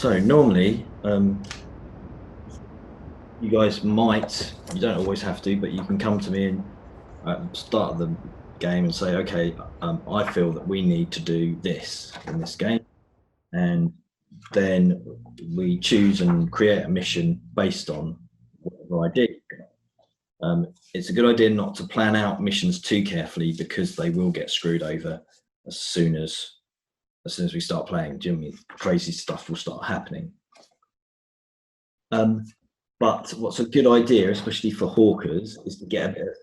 So normally, you guys might, you don't always have to, but you can come to me and start the game and say, okay, I feel that we need to do this in this game. And then we choose and create a mission based on whatever idea. It's a good idea not to plan out missions too carefully because they will get screwed over as soon as we start playing. Do you know what I mean? Crazy stuff will start happening. But what's a good idea, especially for hawkers, is to get a bit of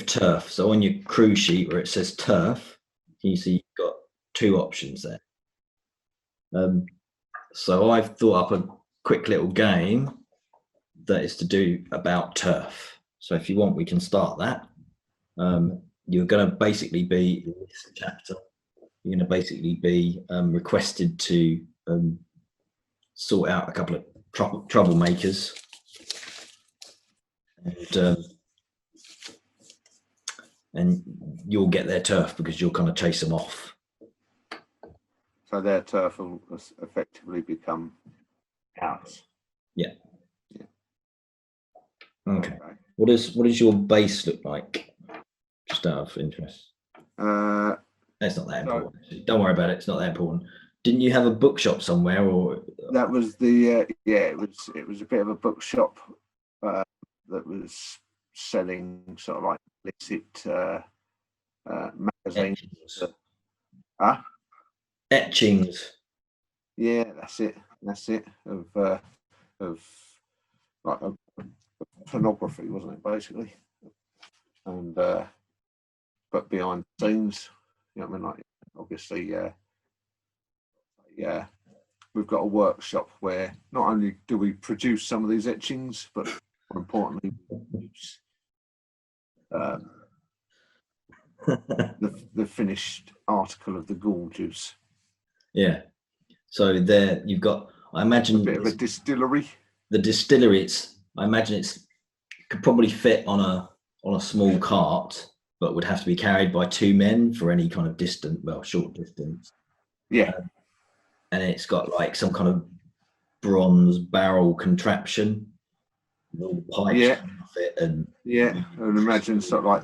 turf. So on your crew sheet where it says turf, you see you've got two options there. So I've thought up a quick little game that is to do about turf. So if you want, we can start that. You're going to basically be in this chapter. You're going to basically be requested to sort out a couple of troublemakers, and you'll get their turf because you'll kind of chase them off. So their turf will effectively become ours. Yeah. Okay. What does your base look like? Just out of interest. It's not that important. Don't worry about it. It's not that important. Didn't you have a bookshop somewhere, or that was the it was a bit of a bookshop that was selling sort of like illicit magazines. Etchings. Yeah, that's it. Of like a pornography, wasn't it, basically? And but behind the scenes, you know what I mean? Like, obviously, we've got a workshop where not only do we produce some of these etchings, but more importantly, we produce the finished article of the ghoul juice. Yeah. So there you've got, I imagine, a bit of a distillery. The distillery, I imagine it could probably fit on a small cart, but would have to be carried by two men for any kind of short distance. Yeah. And it's got like some kind of bronze barrel contraption with all the pipes. Yeah. And imagine sort of like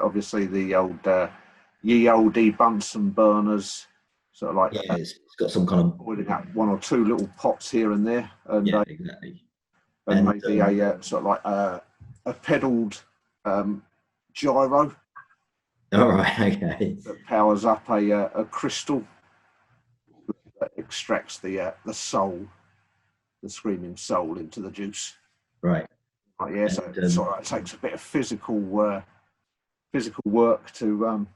obviously the old ye olde Bunsen burners, sort of like it's got some kind of boiling up one or two little pots here and there, and exactly, and maybe a sort of like a pedalled gyro. All right, okay. That powers up a crystal that extracts the soul, the screaming soul, into the juice. Right. Yeah, so it sort of takes a bit of physical work to.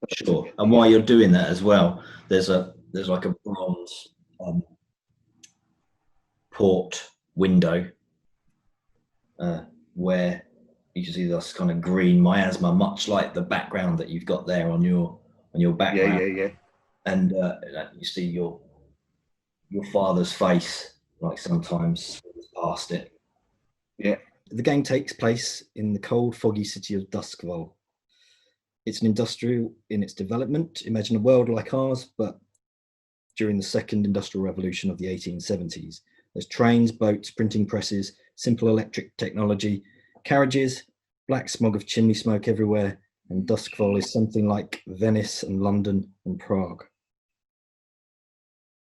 Sure. And while you're doing that as well, there's like a bronze port window where you can see this kind of green miasma, much like the background that you've got there on your background. Yeah. And you see your father's face, like sometimes past it. Yeah. The game takes place in the cold, foggy city of Duskval. It's an industrial in its development. Imagine a world like ours, but during the second industrial revolution of the 1870s. There's trains, boats, printing presses, simple electric technology, carriages, black smog of chimney smoke everywhere, and Duskval is something like Venice and London and Prague.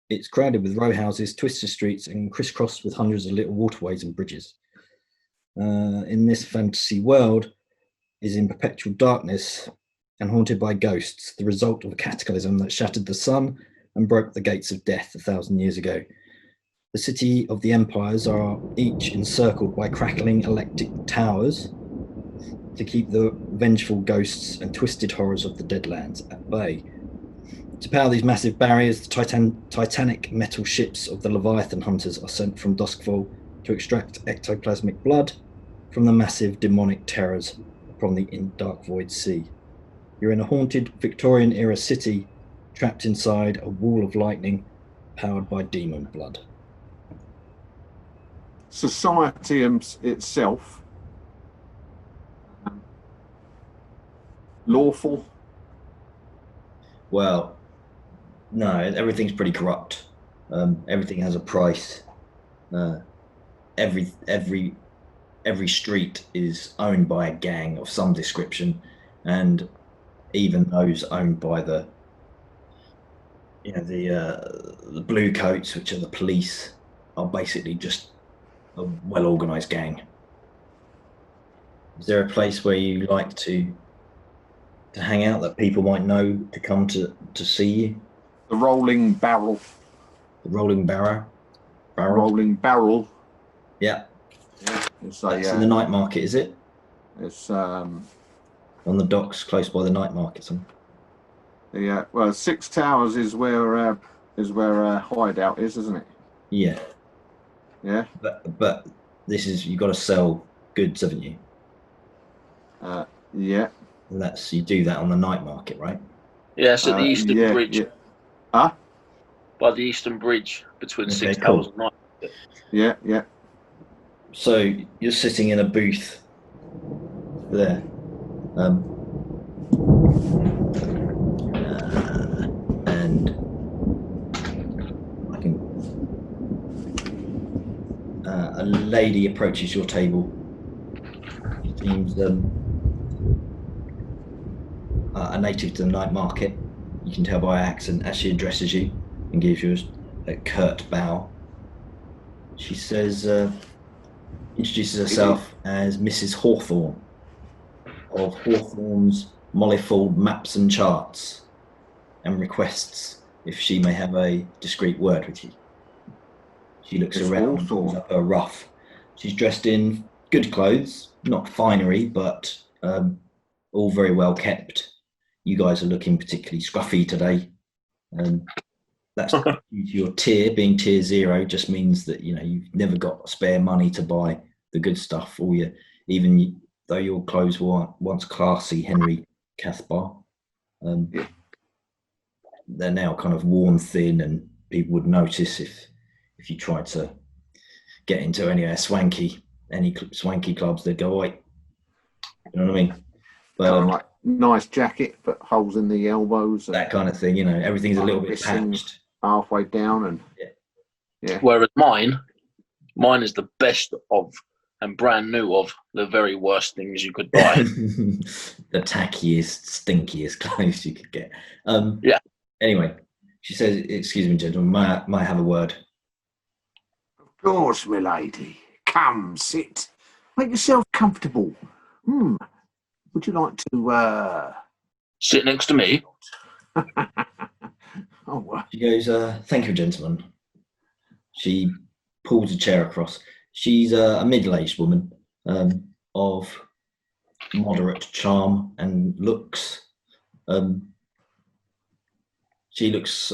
It's crowded with row houses, twisted streets, and crisscrossed with hundreds of little waterways and bridges. In this fantasy world is in perpetual darkness and haunted by ghosts, the result of a cataclysm that shattered the sun and broke the gates of death 1,000 years ago. The city of the empires are each encircled by crackling electric towers to keep the vengeful ghosts and twisted horrors of the Deadlands at bay. To power these massive barriers, the titanic metal ships of the Leviathan hunters are sent from Duskval to extract ectoplasmic blood from the massive demonic terrors from the dark void sea. You're in a haunted Victorian-era city, trapped inside a wall of lightning, powered by demon blood. Society itself, lawful. Well, No, everything's pretty corrupt. Everything has a price. Uh, every street is owned by a gang of some description, and even those owned by the blue coats, which are the police, are basically just a well organized gang. Is there a place where you like to hang out that people might know to come to see you? The Rolling Barrel. The Rolling Barrel. Rolling Barrel. Yeah. Yeah, it's That's in the night market, is it? It's On the docks, close by the night market. yeah. Well, Six Towers is where Hideout is, isn't it? Yeah. Yeah. But this is, you've got to sell goods, haven't you? Yeah. And you do that on the night market, right? Yeah, it's at the Eastern Bridge. Yeah. Huh? By the Eastern Bridge between Okay, Six cool. Towers and Night. Yeah. Yeah. So you're sitting in a booth there. And a lady approaches your table. She seems a native to the night market. You can tell by her accent as she addresses you and gives you a curt bow. She says, introduces herself as Mrs. Hawthorne of Hawthorne's Mollyfold Maps and Charts, and requests if she may have a discreet word with you. She looks around and pulls up her ruff. She's dressed in good clothes, not finery, but all very well kept. You guys are looking particularly scruffy today. That's due to your tier. Being tier 0 just means that you've never got spare money to buy the good stuff for you, even though your clothes were once classy, Henry Cathbar. They're now kind of worn thin, and people would notice if you tried to get into any swanky clubs, they'd go, "Wait," you know what I mean? But Kind of like nice jacket, but holes in the elbows. That kind of thing, everything's a little bit patched. Halfway down, and yeah. Whereas mine is the best of and brand new of the very worst things you could buy. The tackiest, stinkiest clothes you could get. Yeah. Anyway, she says, "Excuse me, gentlemen, may I have a word?" Of course, milady. Come, sit. Make yourself comfortable. Would you like to sit next to me? She goes, "Thank you, gentlemen." She pulls a chair across. She's a middle-aged woman of moderate charm and looks. She looks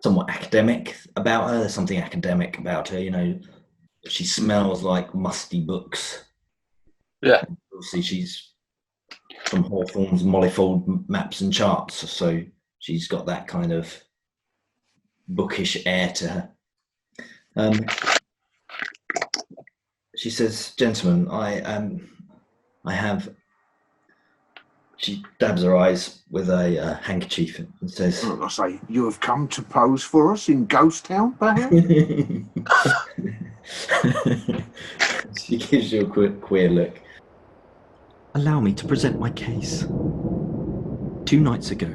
somewhat academic about her. There's something academic about her, She smells like musty books. Yeah. Obviously, she's from Hawthorne's Mollyfold Maps and Charts, so she's got that kind of bookish air to her. She says, "Gentlemen, I have." She dabs her eyes with a handkerchief and says, I say, "You have come to pose for us in Ghost Town, perhaps?" She gives you a queer look. Allow me to present my case. 2 nights ago,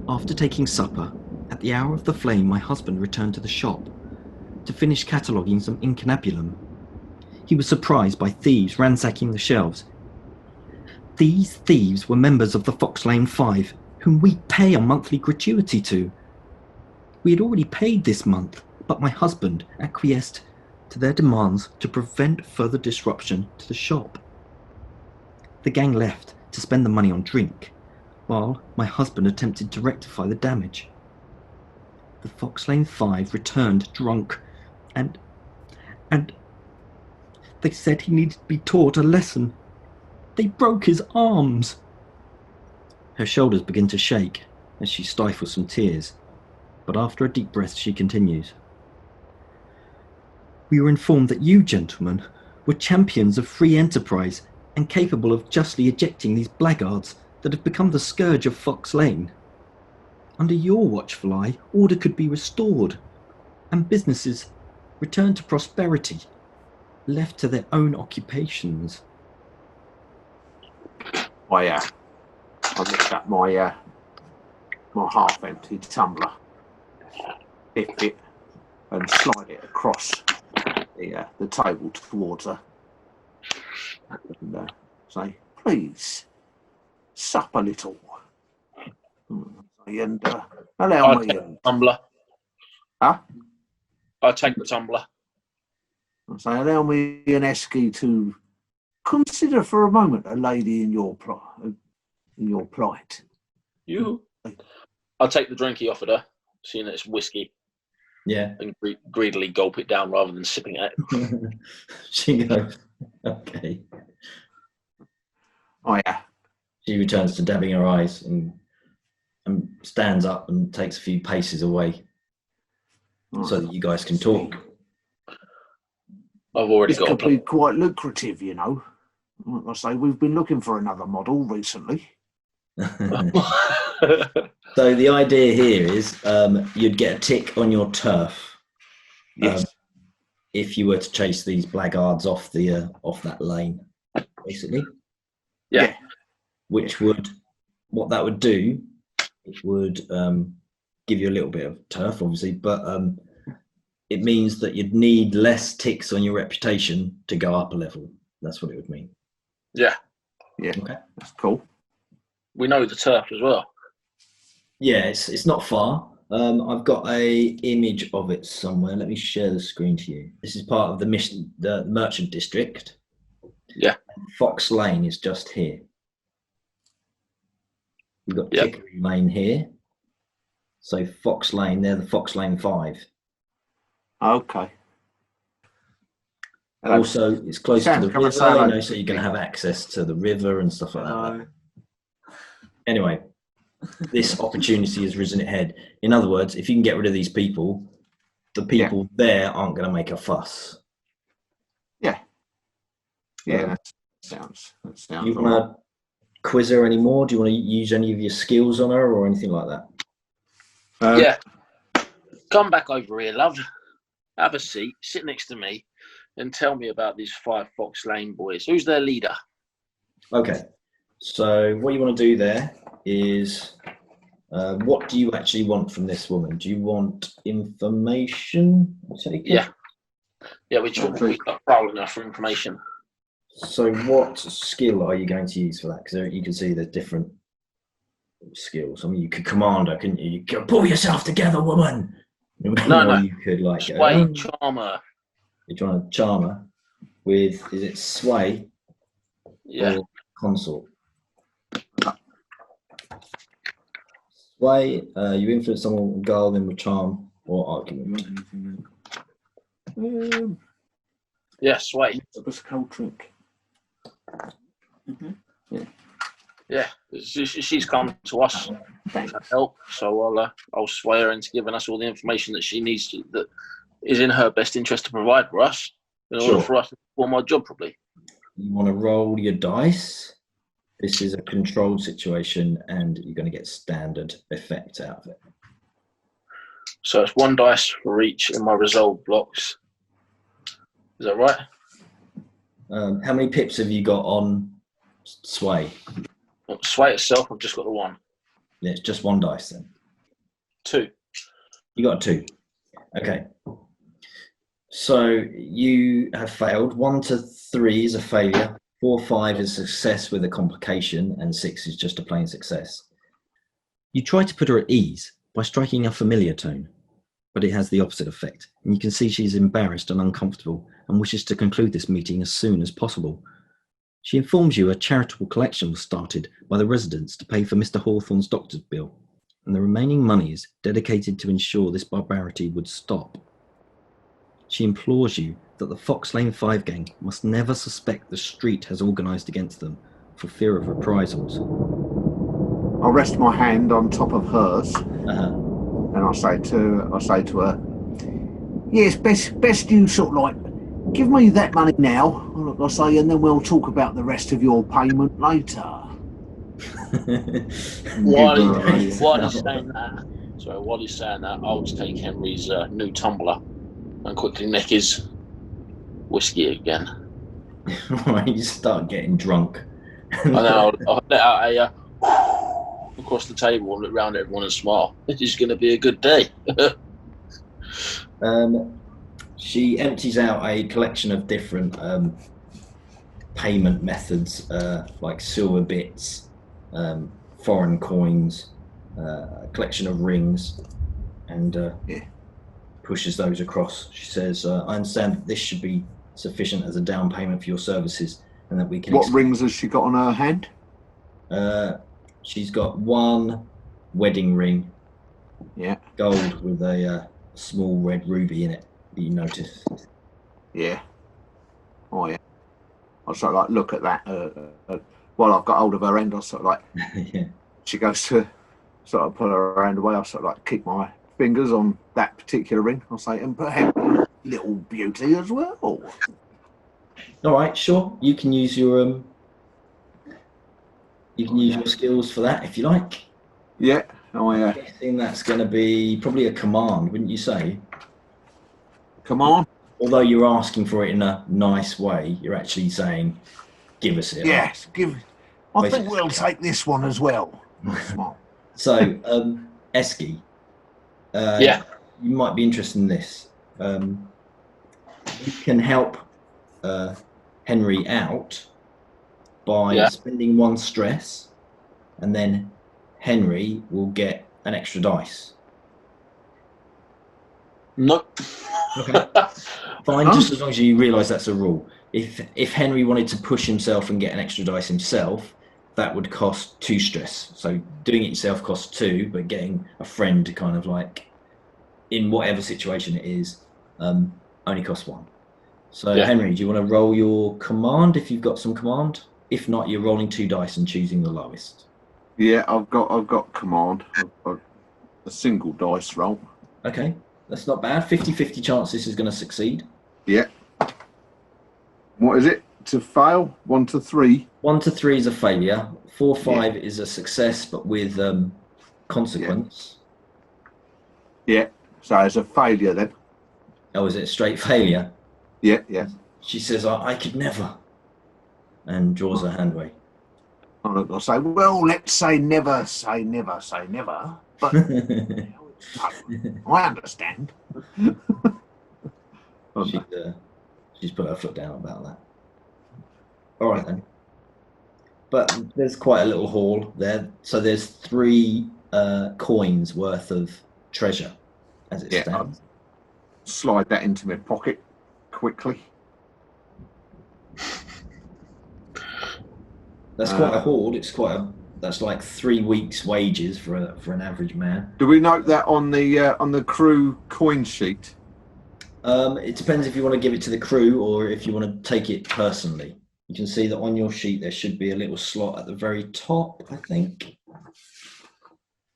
after taking supper, at the hour of the flame, my husband returned to the shop to finish cataloguing some incunabulum. He was surprised by thieves ransacking the shelves. These thieves were members of the Fox Lane 5, whom we pay a monthly gratuity to. We had already paid this month, but my husband acquiesced to their demands to prevent further disruption to the shop. The gang left to spend the money on drink, while my husband attempted to rectify the damage. The Fox Lane 5 returned drunk, and they said he needed to be taught a lesson. They broke his arms. Her shoulders begin to shake as she stifles some tears, but after a deep breath she continues. We were informed that you, gentlemen, were champions of free enterprise and capable of justly ejecting these blackguards that have become the scourge of Fox Lane. Under your watch, Fly, order could be restored, and businesses return to prosperity, left to their own occupations. I lift up my my half-empty tumbler, lift it, and slide it across the table towards her, and say, "Please, sup a little." And allow I'll me. take the tumbler. Huh? I'll take the tumbler. I say, allow me and Esky to consider for a moment a lady in your plight. I'll take the drink he offered her, seeing that it's whiskey, Yeah. and greedily gulp it down rather than sipping it. She goes, okay. Oh yeah. She returns to dabbing her eyes and stands up and takes a few paces away so that you guys can talk. I've already This got could be quite lucrative, you know. Like I say, we've been looking for another model recently. So the idea here is you'd get a tick on your turf Yes. if you were to chase these blackguards off that lane, basically. Yeah. Which would, what that would do, it would give you a little bit of turf, obviously, but it means that you'd need less ticks on your reputation to go up a level. That's what it would mean. Yeah. Yeah. Okay. That's cool. We know the turf as well. Yeah, it's not far. I've got a image of it somewhere. Let me share the screen to you. This is part of the Merchant District. Yeah. Fox Lane is just here. We've got Yep. Chicory Lane here. So Fox Lane, they're the Fox Lane 5. Okay. Also, it's close to Sam, the come and river, say hello. you know, so you're going to have access to the river and stuff like that. Anyway, this opportunity has risen ahead. In other words, if you can get rid of these people, the people there aren't going to make a fuss. Yeah. Yeah, that sounds Do you all right. want to quiz her anymore? Do you want to use any of your skills on her or anything like that? Yeah. Come back over here, love. Have a seat, sit next to me, and tell me about these 5 Fox Lane boys. Who's their leader? Okay. So what you want to do there is, what do you actually want from this woman? Do you want information? Yeah. Yeah, we start prowling her for information. So what skill are you going to use for that? Because you can see there's different skills. I mean, you could command her, couldn't you? You could pull yourself together, woman. No. You could like Sway, charmer. You're trying to charm her with, is it sway? Yeah. Or consort? Sway, you influence someone with guile, then with charm or argument. Yeah, sway. What's a cold trick? Yeah, she's come to us to help, so I'll sway her into giving us all the information that she needs to, that is in her best interest to provide for us in order for us to perform our job properly. You want to roll your dice. This is a controlled situation, and you're going to get standard effect out of it. So it's 1 dice for each in my resolve blocks. Is that right? How many pips have you got on sway? Sway itself, I've just got the 1. Yeah, it's just 1 dice then. 2. You got 2. Okay. So you have failed. 1 to 3 is a failure. 4, 5 is success with a complication, and 6 is just a plain success. You try to put her at ease by striking a familiar tone, but it has the opposite effect, and you can see she's embarrassed and uncomfortable and wishes to conclude this meeting as soon as possible. She informs you a charitable collection was started by the residents to pay for Mr. Hawthorne's doctor's bill, and the remaining money is dedicated to ensure this barbarity would stop. She implores you that the Fox Lane 5 gang must never suspect the street has organised against them for fear of reprisals. I'll rest my hand on top of hers, Uh-huh. and I'll say to her, yes, best you sort of like give me that money now, like I say, and then we'll talk about the rest of your payment later. While Good he's saying that, while he's saying that, I'll take Henry's new tumbler and quickly neck his whiskey again. Right, you start getting drunk. And then I'll let out a across the table and look round at everyone and smile. This is going to be a good day. She empties out a collection of different payment methods, like silver bits, foreign coins, a collection of rings, and pushes those across. She says, I understand that this should be sufficient as a down payment for your services, and that we can... What rings has she got on her hand? She's got one wedding ring, gold with a small red ruby in it, that you notice. Yeah. Oh, yeah. I sort of like look at that while I've got hold of her hand. I sort of like, Yeah. she goes to sort of pull her hand away. I sort of like keep my fingers on that particular ring. I'll say, and perhaps little beauty as well. All right, sure. You can use your your skills for that if you like. Yeah. Oh, yeah. I'm guessing that's going to be probably a command, wouldn't you say? Come on. Although you're asking for it in a nice way, you're actually saying, "Give us it." Yes, I think we'll take this one as well. So, Eski, Yeah. you might be interested in this. You can help Henry out by spending one stress, and then Henry will get an extra dice. Nope. Okay. Fine, just as long as you realise that's a rule. If Henry wanted to push himself and get an extra dice himself, that would cost 2 stress. So doing it yourself costs 2, but getting a friend to kind of like, in whatever situation it is, only costs 1. So Henry, do you want to roll your command if you've got some command? If not, you're rolling 2 dice and choosing the lowest. Yeah, I've got command. I've got a single dice roll. Okay, that's not bad. 50-50 chance this is going to succeed. Yeah. What is it? To fail? 1 to 3? 1 to 3 is a failure. 4-5 is a success, but with consequence. Yeah. So it's a failure then. Oh, is it a straight failure? Yeah, yeah. She says, I could never. And draws her hand away. I'm not going to say, well, let's say never, say never, say never. But I understand. She's put her foot down about that. All right, then. But there's quite a little haul there. So there's 3 coins worth of treasure, as it stands. I'll slide that into my pocket quickly. That's quite a haul. That's like 3 weeks' wages for an average man. Do we note that on the crew coin sheet? It depends if you want to give it to the crew or if you want to take it personally. You can see that on your sheet there should be a little slot at the very top, I think.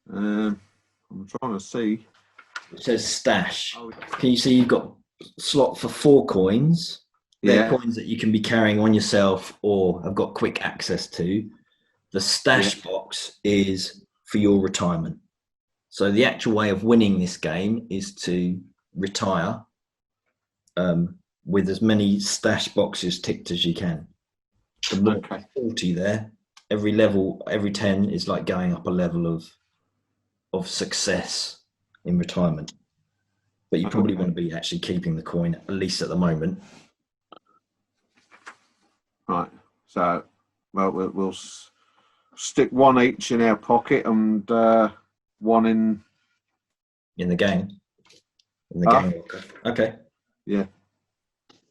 I'm trying to see. It says stash. Can you see you've got a slot for 4 coins? They're coins that you can be carrying on yourself or have got quick access to. The stash box is for your retirement. So the actual way of winning this game is to retire with as many stash boxes ticked as you can. The more 40 there, every level, every 10 is like going up a level of success in retirement. But you probably want to be actually keeping the coin, at least at the moment. Right. So, well, we'll stick 1 each in our pocket and 1 in the game. In the game locker. Okay. Yeah.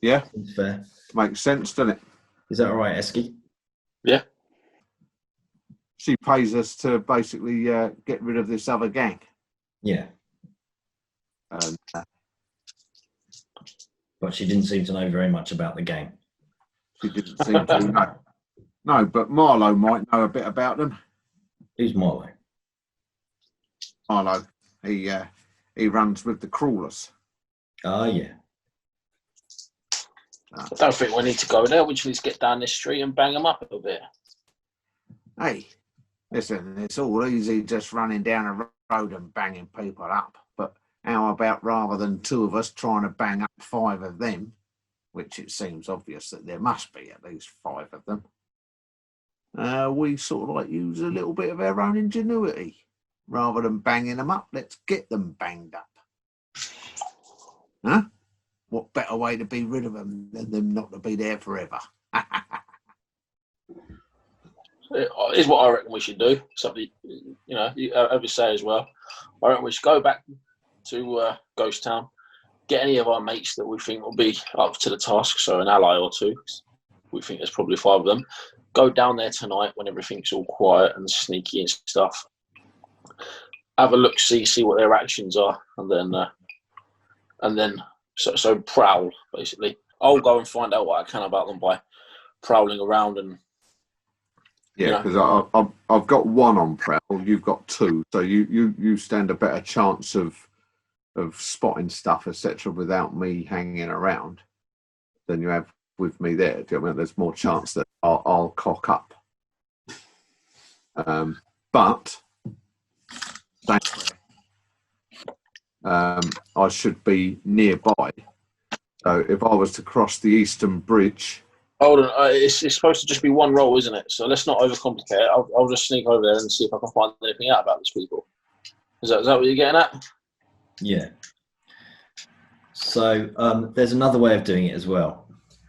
Yeah. Seems fair. Makes sense, doesn't it? Is that all right, Eski? Yeah. She pays us to basically get rid of this other gang. Yeah. But she didn't seem to know very much about the game. She didn't seem to know. No, but Marlowe might know a bit about them. Who's Marlowe? Marlowe. He runs with the crawlers. Oh, yeah. I don't think we need to go there. We just need to get down this street and bang them up a little bit. Hey, Listen, it's all easy just running down a road and banging people up. But how about rather than 2 of us trying to bang up 5 of them, which it seems obvious that there must be at least 5 of them, we sort of like use a little bit of our own ingenuity. Rather than banging them up, let's get them banged up. Huh? What better way to be rid of them than them not to be there forever? Is what I reckon we should do. Something, as you say as well. I reckon we should go back to Ghost Town, get any of our mates that we think will be up to the task, so an ally or 2. We think there's probably 5 of them. Go down there tonight when everything's all quiet and sneaky and stuff. Have a look, see what their actions are, and then so prowl basically. I'll go and find out what I can about them by prowling around and. Yeah, because I've got 1 on prowl. You've got 2, so you stand a better chance of spotting stuff, etc., without me hanging around than you have with me there. Do you know what I mean? There's more chance that I'll cock up. But I should be nearby. So if I was to cross the Eastern Bridge. Hold on, it's supposed to just be 1 roll, isn't it? So let's not overcomplicate it. I'll just sneak over there and see if I can find anything out about these people. Is that what you're getting at? Yeah. So there's another way of doing it as well,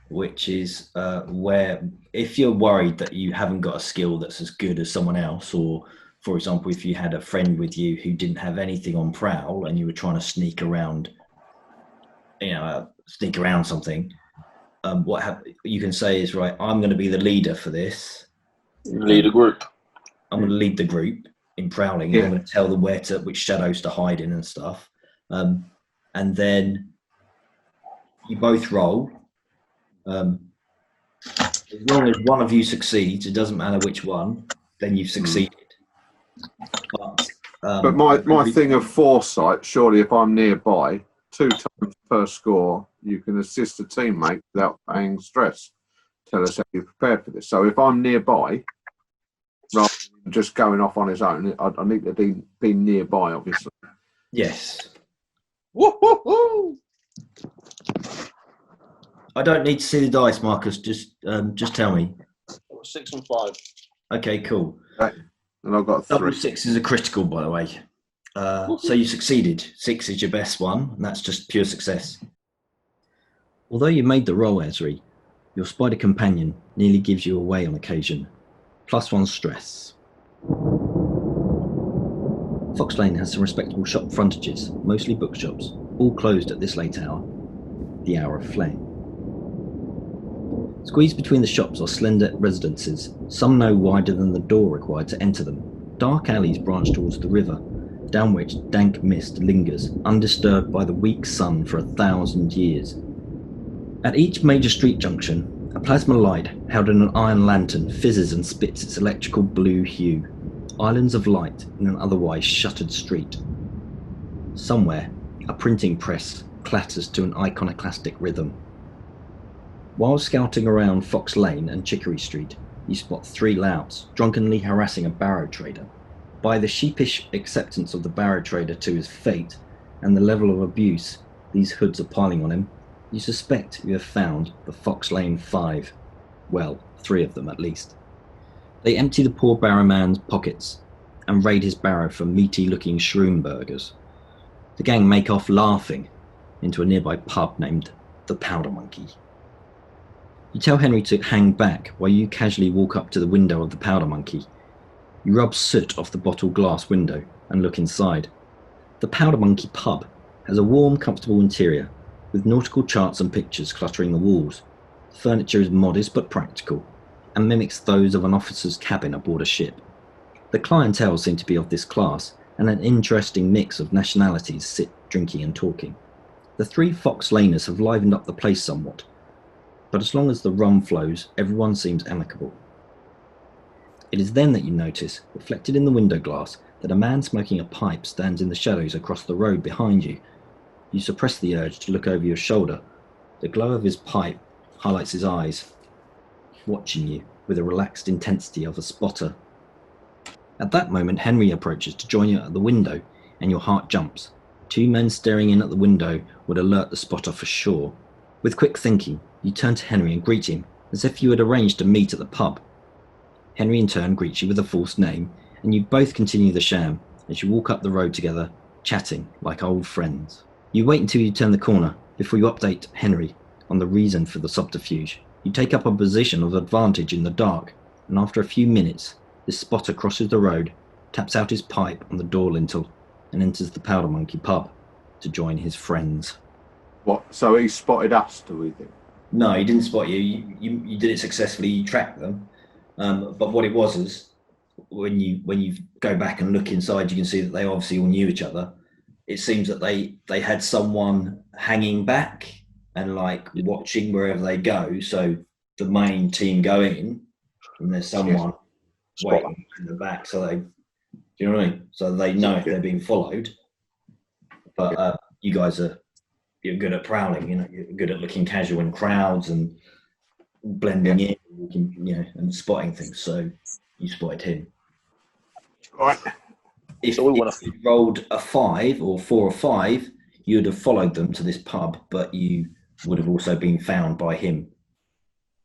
which is where if you're worried that you haven't got a skill that's as good as someone else, or for example, if you had a friend with you who didn't have anything on prowl and you were trying to sneak around something, what you can say is, right, I'm going to be the leader for this. Lead a group. I'm going to lead the group in prowling. Yeah. I'm going to tell them which shadows to hide in and stuff. And then you both roll. As long as one of you succeeds, it doesn't matter which one, then you've succeeded. But my thing of foresight, surely if I'm nearby, 2 times per score, you can assist a teammate without paying stress. Tell us how you're prepared for this. So if I'm nearby, rather than just going off on his own, I need to be nearby, obviously. Yes. Woo-hoo-hoo! I don't need to see the dice, Marcus. Just tell me. 6 and 5. Okay, cool. Okay. And I've got 3. Double 6 is a critical, by the way. So you succeeded. 6 is your best one, and that's just pure success. Although you made the roll, Esri, your spider companion nearly gives you away on occasion. +1 stress. Fox Lane has some respectable shop frontages, mostly bookshops, all closed at this late hour, the hour of flame. Squeezed between the shops are slender residences, some no wider than the door required to enter them. Dark alleys branch towards the river, down which dank mist lingers, undisturbed by the weak sun for 1,000 years. At each major street junction, a plasma light held in an iron lantern fizzes and spits its electrical blue hue, islands of light in an otherwise shuttered street. Somewhere, a printing press clatters to an iconoclastic rhythm. While scouting around Fox Lane and Chicory Street, you spot 3 louts drunkenly harassing a barrow trader. By the sheepish acceptance of the barrow trader to his fate and the level of abuse these hoods are piling on him, you suspect you have found the Fox Lane 5. Well, 3 of them at least. They empty the poor barrowman's pockets and raid his barrow for meaty-looking shroom burgers. The gang make off laughing into a nearby pub named the Powder Monkey. You tell Henry to hang back while you casually walk up to the window of the Powder Monkey. You rub soot off the bottle glass window and look inside. The Powder Monkey pub has a warm, comfortable interior with nautical charts and pictures cluttering the walls. The furniture is modest but practical and mimics those of an officer's cabin aboard a ship. The clientele seem to be of this class, and an interesting mix of nationalities sit drinking and talking. The 3 Fox Laners have livened up the place somewhat, but as long as the rum flows, everyone seems amicable. It is then that you notice, reflected in the window glass, that a man smoking a pipe stands in the shadows across the road behind you. You suppress the urge to look over your shoulder. The glow of his pipe highlights his eyes, watching you with the relaxed intensity of a spotter. At that moment, Henry approaches to join you at the window, and your heart jumps. 2 men staring in at the window would alert the spotter for sure. With quick thinking, you turn to Henry and greet him, as if you had arranged to meet at the pub. Henry in turn greets you with a false name, and you both continue the sham as you walk up the road together, chatting like old friends. You wait until you turn the corner before you update Henry on the reason for the subterfuge. You take up a position of advantage in the dark, and after a few minutes, this spotter crosses the road, taps out his pipe on the door lintel, and enters the Powder Monkey pub to join his friends. What? So he spotted us, do we think? No, he didn't spot you. You did it successfully. You tracked them. But what it was is, when you go back and look inside, you can see that they obviously all knew each other. It seems that they had someone hanging back and like watching wherever they go. So the main team go in, and there's someone waiting in the back. So do you know what I mean? So they know if they're being followed. But you guys you're good at prowling. You know, you're good at looking casual in crowds and blending in, and spotting things. So you spotted him. Right. If you rolled a 5 or 4 or 5, you'd have followed them to this pub, but you would have also been found by him.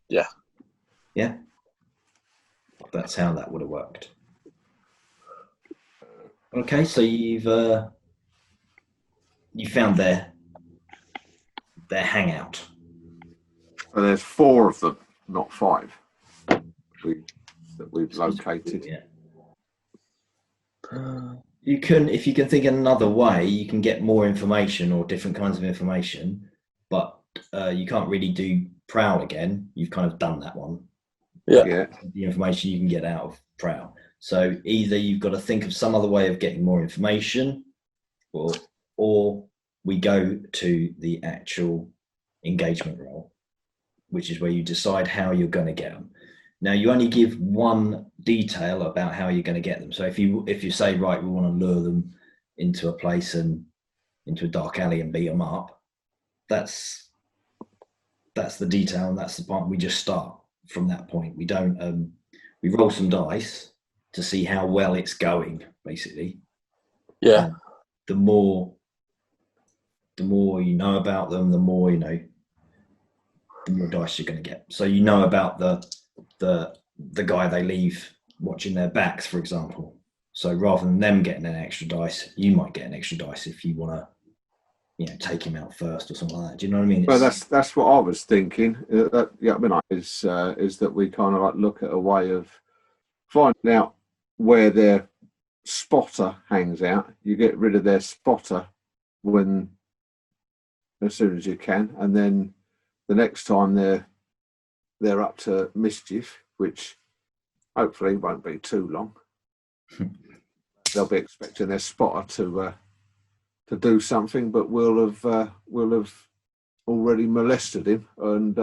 Yeah. Yeah? That's how that would have worked. Okay, so you found their hangout. So there's 4 of them, not 5, that we've located. Yeah. You can, if you can think another way, you can get more information or different kinds of information, but you can't really do prowl again. You've kind of done that one. Yeah. The information you can get out of prowl. So either you've got to think of some other way of getting more information, or we go to the actual engagement role, which is where you decide how you're going to get them. Now, you only give one detail about how you're going to get them. So if you say, right, we want to lure them into a place and into a dark alley and beat them up, that's the detail, and that's the point. We just start from that point. We don't we roll some dice to see how well it's going, basically. Yeah. The more you know about them, the more dice you're going to get. So you know about the guy they leave watching their backs, for example. So rather than them getting an extra dice, you might get an extra dice if you want to, take him out first or something like that. Do you know what I mean? Well, that's what I was thinking. Is that we kind of like look at a way of finding out where their spotter hangs out. You get rid of their spotter as soon as you can, and then the next time they're up to mischief, which hopefully won't be too long, they'll be expecting their spotter to do something, but we'll have already molested him, and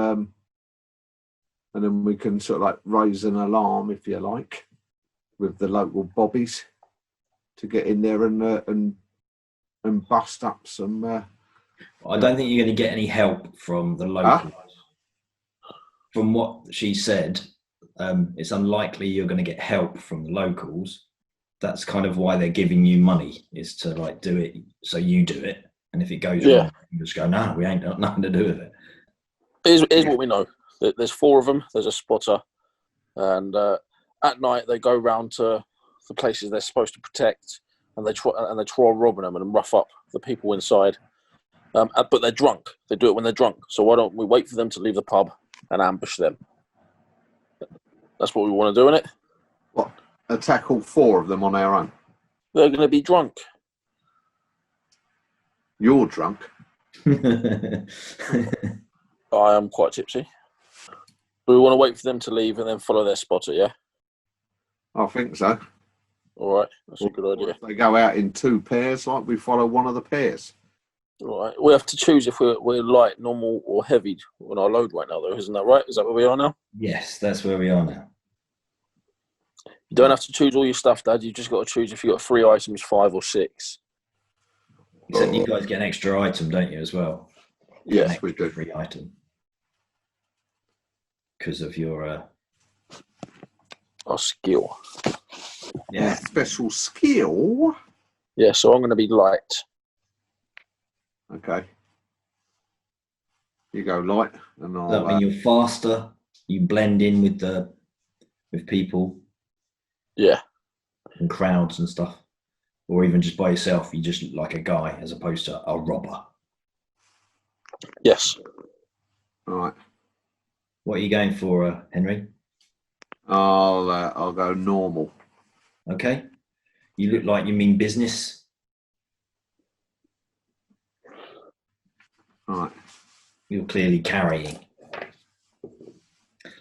then we can sort of like raise an alarm, if you like, with the local bobbies to get in there and bust up some. I don't think you're going to get any help from the locals. From what she said, it's unlikely you're going to get help from the locals. That's kind of why they're giving you money, is to like do it, so you do it. And if it goes wrong, you just go, no, we ain't got nothing to do with it. Here's what we know. There's 4 of them. There's a spotter. And at night, they go round to the places they're supposed to protect, and they try robbing them and rough up the people inside. But they're drunk. They do it when they're drunk. So why don't we wait for them to leave the pub and ambush them? That's what we want to do, innit? What? Attack all 4 of them on our own? They're going to be drunk. You're drunk. I am quite tipsy. Do we want to wait for them to leave and then follow their spotter, yeah? I think so. All right, that's a good idea. If they go out in 2 pairs, like we follow one of the pairs. All right, we have to choose if we're light, normal, or heavy on our load right now, though, isn't that right? Is that where we are now? Yes, that's where we are now. You don't have to choose all your stuff, Dad. You just got to choose if you've got 3 items, 5 or 6. Except you guys get an extra item, don't you, as well? Yes, we do. Free item. Because of your... A skill. Yeah, special skill. Yeah, so I'm going to be light. Okay. You go light, and Does that I'll. mean you're faster? You blend in with people Yeah. and crowds and stuff, or even just by yourself. You just look like a guy as opposed to a robber. Yes. All right. What are you going for, Henry? I'll go normal. Okay. You look like you mean business. All right. You're clearly carrying.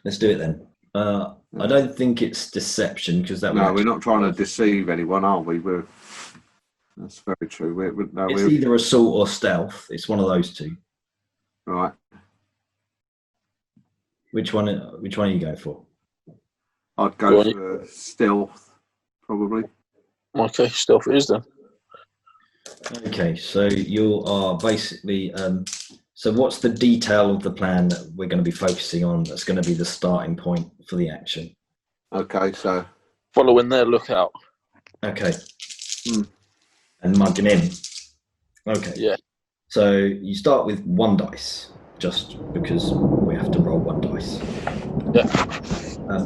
Let's do it then. I don't think it's deception because that. No, we're not trying to deceive anyone, are we? That's very true. It's either assault or stealth. It's one of those two. Right. Which one are you going for? I'd go for stealth, probably. Okay, stealth it is then. Okay, so you are basically. So what's the detail of the plan that we're going to be focusing on? That's going to be the starting point for the action. Okay, so following their lookout. Okay. And mugging in. Okay. Yeah. So you start with 1 dice, just because we have to roll 1 dice. Yeah.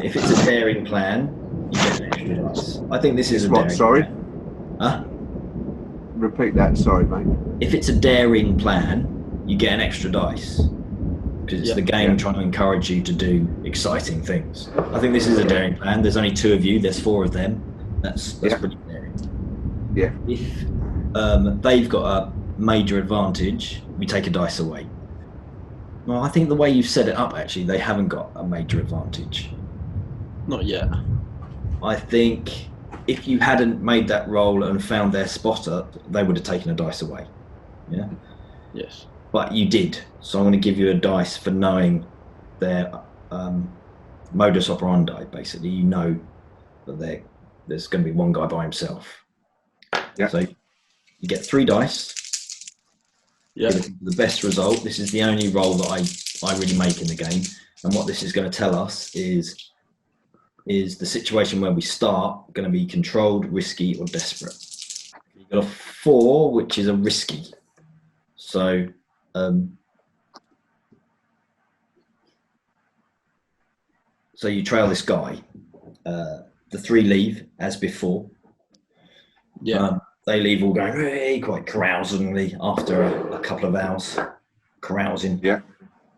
If it's a daring plan, you get an extra dice. I think this is a daring plan. Huh? Repeat that, sorry, mate. If it's a daring plan, you get an extra dice. Because it's the game trying to encourage you to do exciting things. I think this is a daring plan. There's only 2 of you, there's 4 of them. That's pretty daring. Yeah. If they've got a major advantage, we take a dice away. Well, I think the way you've set it up, actually, they haven't got a major advantage. Not yet. I think if you hadn't made that roll and found their spotter, they would have taken a dice away. Yeah? Yes. But you did. So I'm going to give you a dice for knowing their modus operandi, basically. You know that there's going to be one guy by himself. Yeah. So you get 3 dice. Yeah. The best result. This is the only roll that I really make in the game. And what this is going to tell us is the situation where we start going to be controlled, risky, or desperate. You've got a 4, which is a risky. So so you trail this guy. The 3 leave as before. Yeah. They leave all going hey, quite carousingly after a couple of hours carousing. Yeah.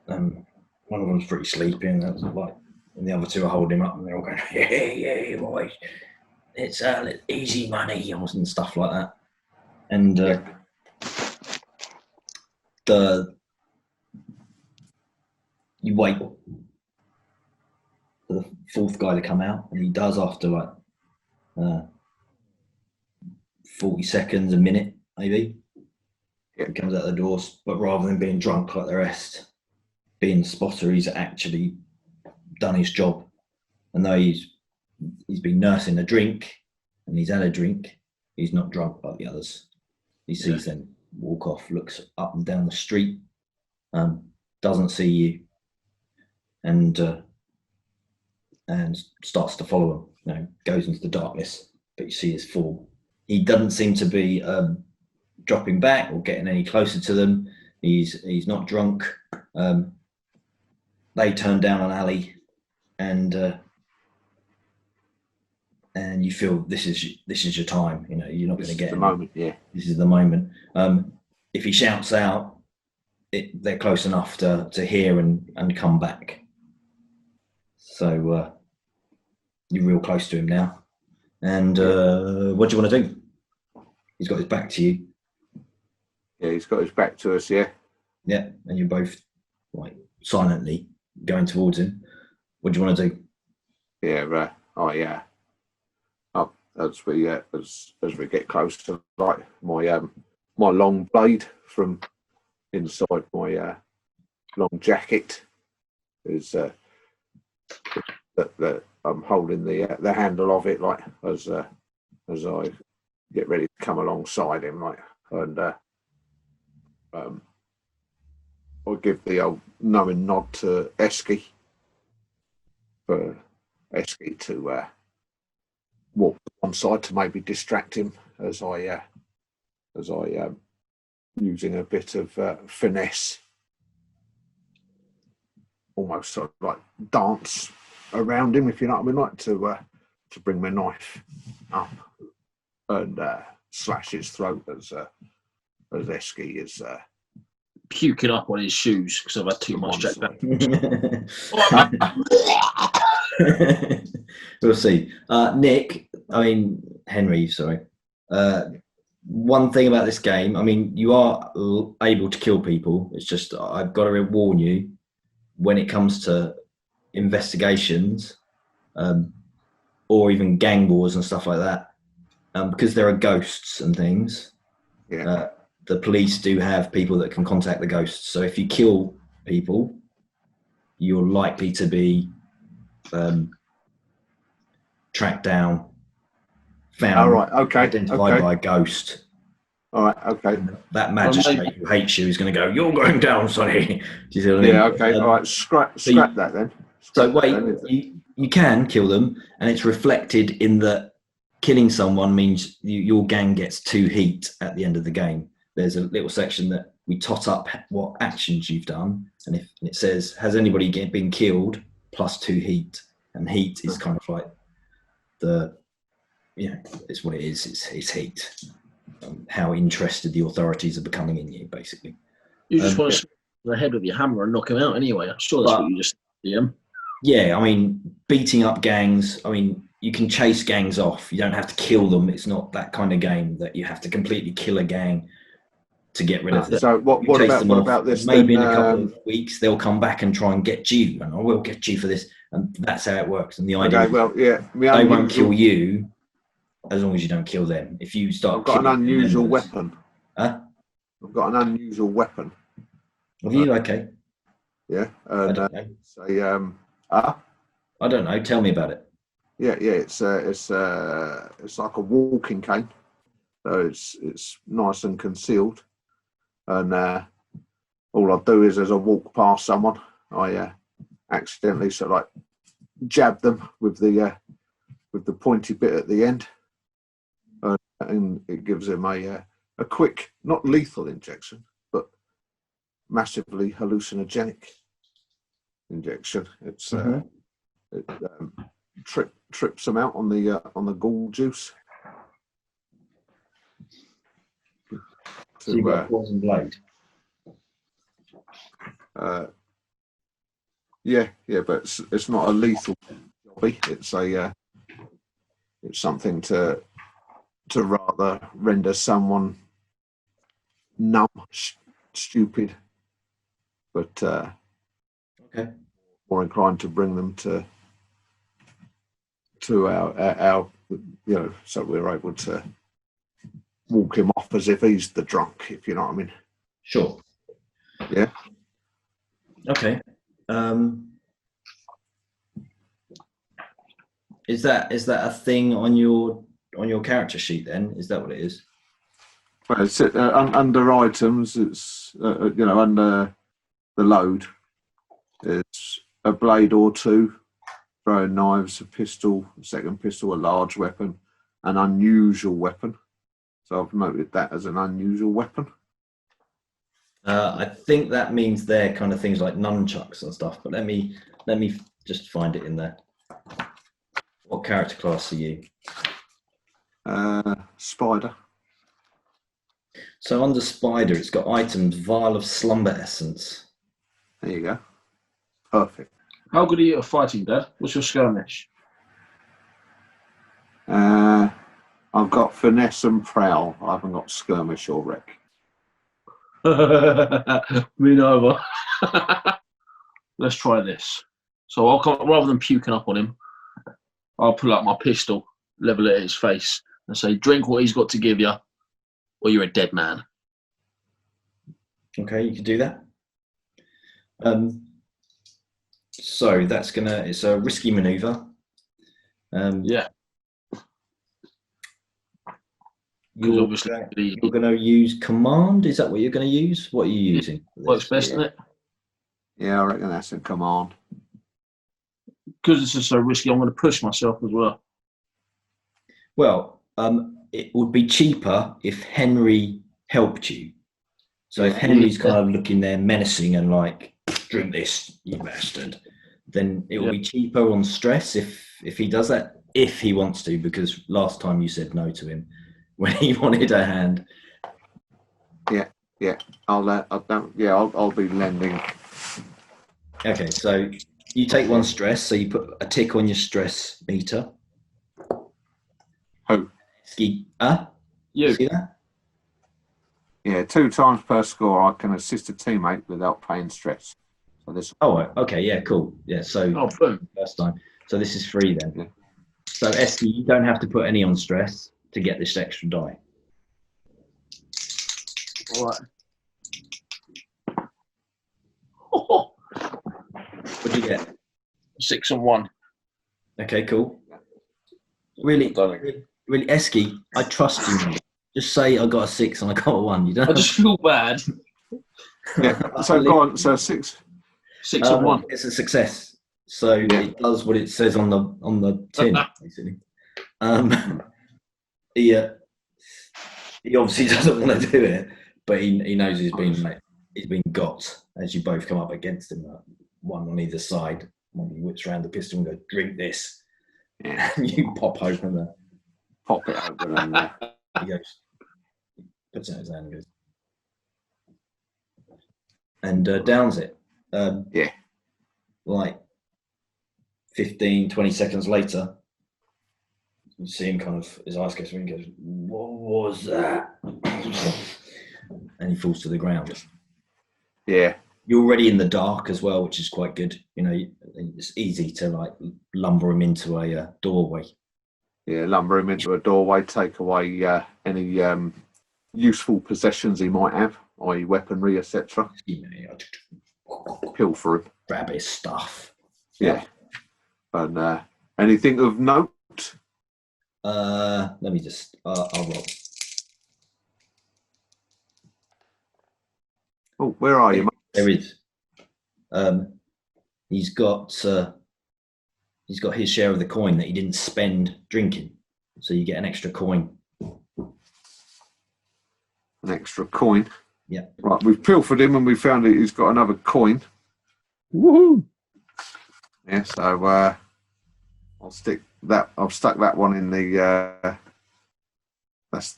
One of them's pretty sleepy, and that's like, and the other 2 are holding him up, and they're all going, yeah, boys, it's easy money and stuff like that. And you wait for the 4th guy to come out, and he does after like 40 seconds, a minute, maybe. He comes out the doors, but rather than being drunk like the rest, being the spotter, he's actually done his job. And though he's been nursing a drink, and he's had a drink, he's not drunk like the others. He sees them walk off, looks up and down the street, doesn't see you, and starts to follow him. Goes into the darkness, but you see his form. He doesn't seem to be dropping back or getting any closer to them. He's not drunk. They turn down an alley, and you feel this is your time. You're not going to get the moment. Yeah, this is the moment. If he shouts out, they're close enough to hear and come back. So you're real close to him now. And what do you want to do? He's got his back to you. Yeah, he's got his back to us. Yeah. Yeah, and you're both like silently going towards him. What do you want to do? Yeah. Right. Oh yeah. As we get close to like my long blade from inside my long jacket is that I'm holding the handle of it, like as I get ready to come alongside him, like, and I'll give the old knowing nod to Esky for Esky to walk to one side to maybe distract him as I using a bit of finesse, almost sort of like dance around him, if you know what I mean, like to bring my knife up and slash his throat as Esky is puking up on his shoes because I've had too much Jack We'll see. Nick, I mean, Henry, sorry. One thing about this game, I mean, you are able to kill people. It's just, I've got to warn you, when it comes to investigations or even gang wars and stuff like that, because there are ghosts and things, the police do have people that can contact the ghosts. So if you kill people, you're likely to be tracked down, found, identified by a ghost. All right, okay. That magistrate who hates you is going to go, "You're going down, Sonny." Do you see what I mean? Yeah, okay. All right, scrap that then. You can kill them, and it's reflected in that killing someone means your gang gets 2 heat at the end of the game. There's a little section that we tot up what actions you've done, and if it says, "Has anybody been killed?" plus 2 heat, and heat is kind of like it's what it is. It's heat. How interested the authorities are becoming in you, basically. You just want to smash the head with your hammer and knock him out anyway. I'm sure that's what you just do. Yeah, I mean, beating up gangs, I mean, you can chase gangs off. You don't have to kill them. It's not that kind of game that you have to completely kill a gang to get rid of them. So what about this? Maybe in a couple of weeks, they'll come back and try and get you, and I will get you for this. And that's how it works. And the idea they won't kill you as long as you don't kill them. If you start, I've got an unusual weapon. Huh? I've got an unusual weapon. Have you? Okay. Yeah. I don't know. I don't know. Tell me about it. Yeah. It's like a walking cane, so it's nice and concealed. And all I do is, as I walk past someone, I accidentally sort of like jab them with the pointy bit at the end, and it gives them a quick, not lethal injection, but massively hallucinogenic injection. It's it trips them out on the ghoul juice. So you've got a poison blade. Yeah, but it's not a lethal hobby. It's something to rather render someone numb, stupid, but more inclined to bring them to our so we're able to walk him off as if he's the drunk, if you know what I mean. Sure. Yeah. Okay. Is that a thing on your character sheet then? Is that what it is? Well, it's under items. It's under the load. It's a blade or 2, throwing knives, a pistol, a second pistol, a large weapon, an unusual weapon. So I've noted that as an unusual weapon. I think that means they're kind of things like nunchucks and stuff. But let me just find it in there. What character class are you? Spider. So under Spider, it's got items, vial of slumber essence. There you go. Perfect. How good are you at fighting, Dad? What's your skirmish? I've got finesse and prowl. I haven't got skirmish or wreck. Me neither. Let's try this. So I'll come, rather than puking up on him, I'll pull out my pistol, level it at his face, and say, "Drink what he's got to give you, or you're a dead man." Okay, you can do that. So it's a risky maneuver. Yeah. You're going to use command. Is that what you're going to use? What are you using? Works best, isn't it? Yeah, I reckon that's a command. Because this is so risky, I'm going to push myself as well. Well, it would be cheaper if Henry helped you. So if Henry's kind of looking there menacing and like, drink this, you bastard, then it will be cheaper on stress if he does that, if he wants to, because last time you said no to him when he wanted a hand. Yeah. I'll be lending. Okay, so you take 1 stress, so you put a tick on your stress meter. Who? You. See that? Yeah, 2 times per score, I can assist a teammate without paying stress. So this. Oh, okay, yeah, cool. Yeah, so boom. first time. So this is free then. Yeah. So Esky, you don't have to put any on stress to get this extra die. All right. What do you get? 6 and 1. Okay, cool. Really, Esky, I trust you. Just say I got a 6 and I got a 1. You don't. I just feel bad. Yeah. So go on. So 6 and 1. It's a success. So it does what it says on the tin, basically. He obviously doesn't want to do it, but he knows he's been got as you both come up against him, one on either side. One whips around the pistol and goes, "Drink this." Yeah. And you pop it open and he goes, puts it in his hand and goes, and downs it. Like 15, 20 seconds later, you see him kind of, his eyes go through and goes, "What was that?" And he falls to the ground. Yeah. You're already in the dark as well, which is quite good. You know, it's easy to like lumber him into a doorway. Yeah, lumber him into a doorway, take away any useful possessions he might have, i.e. weaponry, etc. Pilfer him. Grab his stuff. Yeah. And anything of note? Let me just, I'll roll. Oh, where are you? There is. He's got his share of the coin that he didn't spend drinking, so you get an extra coin. An extra coin. Yeah. Right, we've pilfered him and we found he's got another coin. Woohoo! Yeah, so I'll stick that. I've stuck that one in the. That's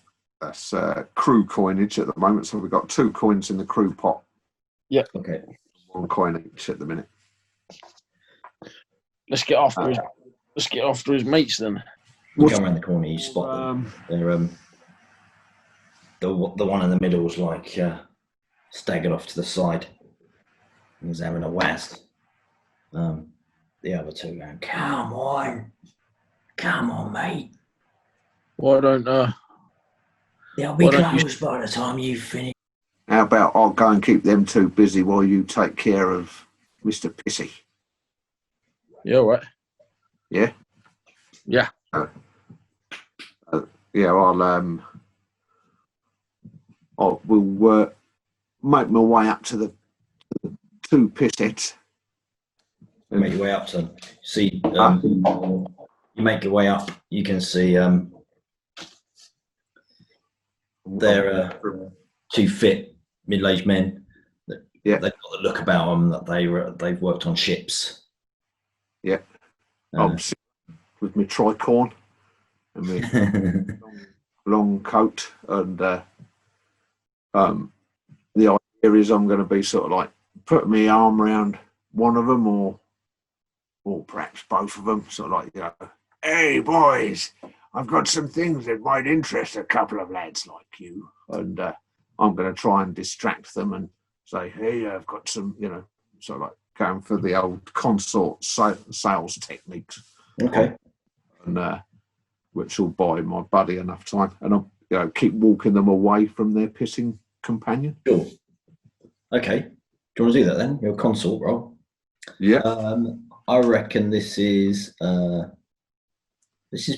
crew coinage at the moment. So we've got 2 coins in the crew pot. Yeah. Okay. 1 coin each at the minute. Let's get after his mates then. You go around the corner, you spot them. They're the one in the middle was like staggered off to the side. He was having a waz. The other 2 going, come on, mate. Why don't they'll be closed by the time you finish. How about I'll go and keep them 2 busy while you take care of Mr. Pissy? Yeah, all right. Yeah? Yeah. Yeah, we'll make my way up to the 2 pissheads. Make your way up to them. See, you make your way up, you can see they're 2 fit middle-aged men. Yeah. They've got the look about them that they've worked on ships. Yeah. I'm with my tricorn and my long coat, and the idea is I'm going to be sort of like putting my arm around one of them, or perhaps both of them, sort of like, you know, "Hey boys, I've got some things that might interest a couple of lads like you," and I'm going to try and distract them and say, "Hey, I've got some," you know, sort of like going for the old consort sales techniques. Okay. And which will buy my buddy enough time, and I'll keep walking them away from their pissing companion. Sure. Okay. Do you want to do that then? Your consort roll. Yeah. I reckon this is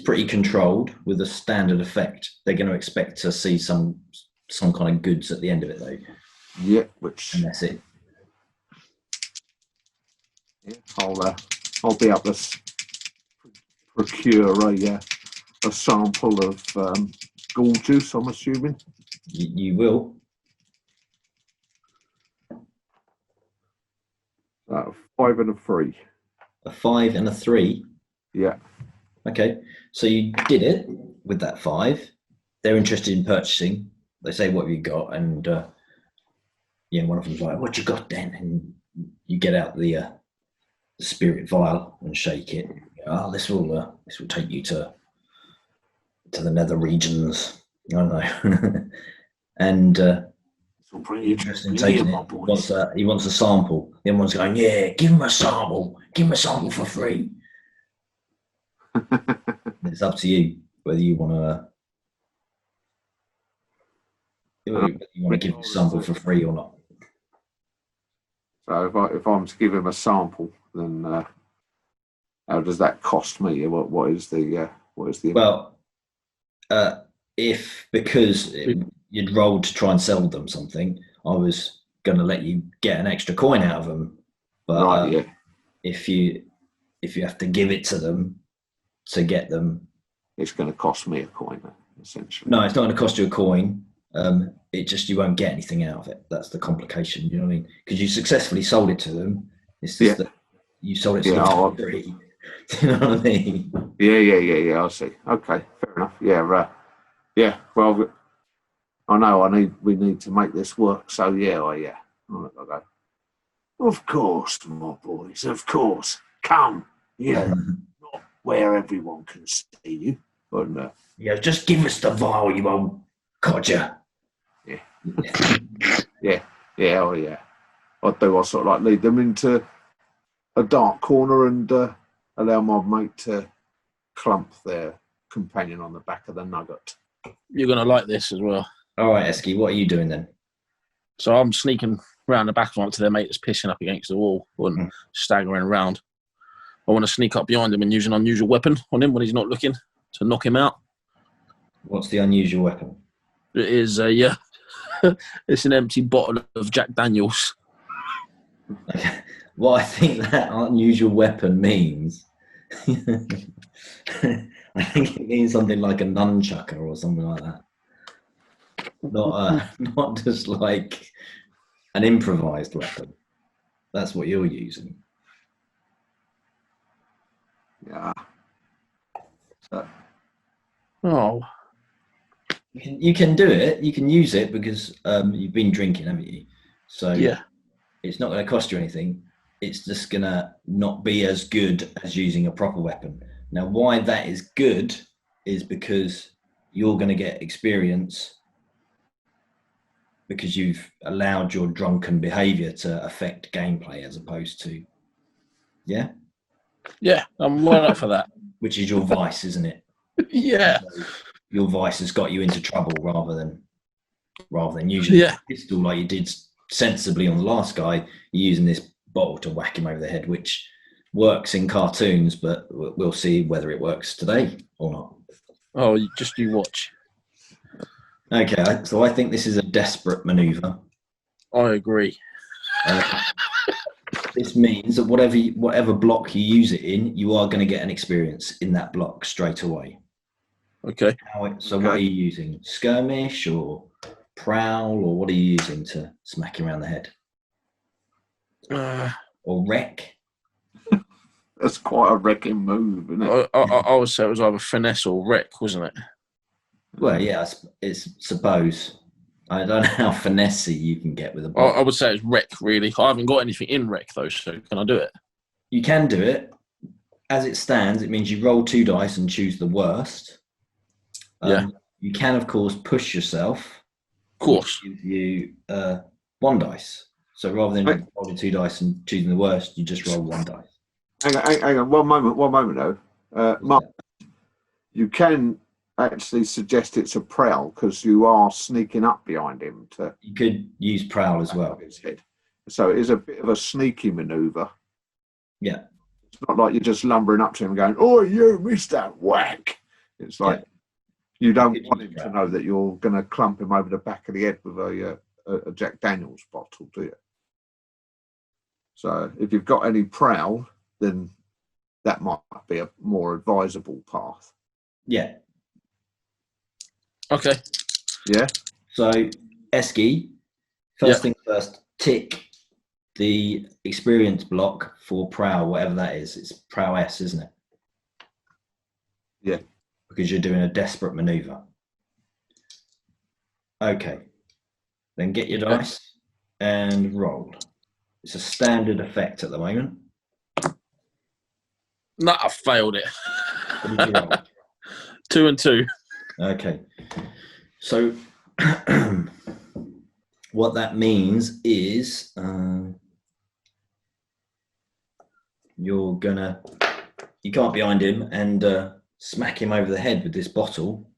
pretty controlled with a standard effect. They're going to expect to see some kind of goods at the end of it, though. Yeah. And that's it. Yeah. I'll be able to procure a a sample of gall juice, I'm assuming? You will. 5 and a 3. A 5 and a 3. Yeah. Okay. So you did it with that 5. They're interested in purchasing. They say, "What have you got?" And one of them's like, "What you got then?" And you get out the spirit vial and shake it. Oh, this will take you to the nether regions. I don't know. And interested in taking it. He wants a sample. The other one's going, "Yeah, give him a sample. Give him a sample for free." It's up to you whether you want to give him a sample for free or not. So if I'm to give him a sample, then how does that cost me? What is the Well, because you'd rolled to try and sell them something, I was going to let you get an extra coin out of them. But if you have to give it to them to get them, it's going to cost me a coin, essentially. No, it's not going to cost you a coin. It just, you won't get anything out of it. That's the complication. You know what I mean? Because you successfully sold it to them. It's just that you sold it to them for free. You know what I mean? Yeah. I see. Okay, fair enough. Yeah. Well, I know we need to make this work. So yeah. I'll go. Of course, my boys. Of course. Come. Yeah. Not where everyone can see you, but just give us the vial, you old codger. Yeah. I do. I sort of like lead them into a dark corner and allow my mate to clump their companion on the back of the nugget. You're going to like this as well. All right, Esky, what are you doing then? So I'm sneaking round the back to their mate that's pissing up against the wall and staggering around. I want to sneak up behind him and use an unusual weapon on him when he's not looking to knock him out. What's the unusual weapon? It is it's an empty bottle of Jack Daniels. Okay. Well, I think that unusual weapon means, I think it means something like a nunchucker or something like that. Not just like an improvised weapon. That's what you're using. Yeah. Oh. You can do it. You can use it because you've been drinking, haven't you? So it's not going to cost you anything. It's just going to not be as good as using a proper weapon. Now, why that is good is because you're going to get experience because you've allowed your drunken behavior to affect gameplay as opposed to, Yeah, I'm well up for that. Which is your vice, isn't it? Yeah. So your vice has got you into trouble rather than using a pistol like you did sensibly on the last guy. You're using this bottle to whack him over the head, which works in cartoons, but we'll see whether it works today or not. Oh, you watch. Okay, so I think this is a desperate maneuver. I agree. This means that whatever block you use it in, you are going to get an experience in that block straight away. Okay. So what are you using? Skirmish or prowl, or what are you using to smack him around the head? Or wreck? That's quite a wrecking move, isn't it? I would say it was either finesse or wreck, wasn't it? Well, yeah, it's suppose. I don't know how finessey you can get with a bottle. I would say it's wreck, really. I haven't got anything in wreck, though, so can I do it? You can do it. As it stands, it means you roll 2 dice and choose the worst. You can, of course, push yourself. Of course. Give you 1 dice. So rather than rolling 2 dice and choosing the worst, you just roll 1 dice. Hang on. One moment, though. Mark, you can actually suggest it's a prowl because you are sneaking up behind him. You could use prowl as well. His head. So it is a bit of a sneaky manoeuvre. Yeah. It's not like you're just lumbering up to him going, "Oh, you missed that whack." It's like you don't want him to know that you're going to clump him over the back of the head with a Jack Daniels bottle, do you? So if you've got any prowl, then that might be a more advisable path. Yeah. Okay. Yeah. So, Esky, first thing first, tick the experience block for prow, whatever that is. It's prowess, isn't it? Yeah. Because you're doing a desperate maneuver. Okay. Then get your dice and roll. It's a standard effect at the moment. No, I failed it. What did you roll? 2 and 2. Okay. So what that means is you can't behind him and smack him over the head with this bottle,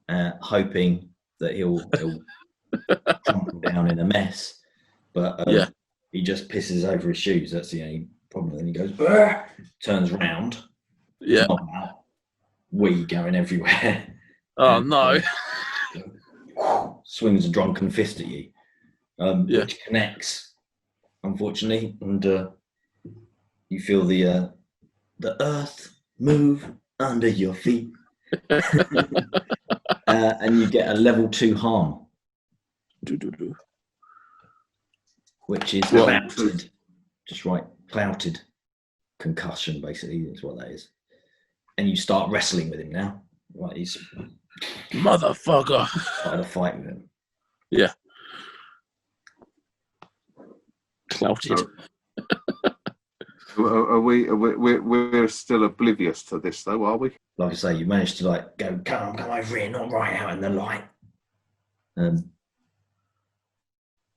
hoping that he'll crumple down in a mess. But he just pisses over his shoes. That's the only problem. Then he goes, "Burr!" Turns round, not out, wee going everywhere. Oh, no. Swings a drunken fist at you, which connects, unfortunately, and you feel the earth move under your feet, and you get a level 2 harm, which is clouted, just right, clouted concussion, basically, is what that is. And you start wrestling with him now. Like he's motherfucker. Started a fight with him. Yeah. Clouted. We're still oblivious to this, though, are we? Like I say, you managed to go, come over here, not right out in the light.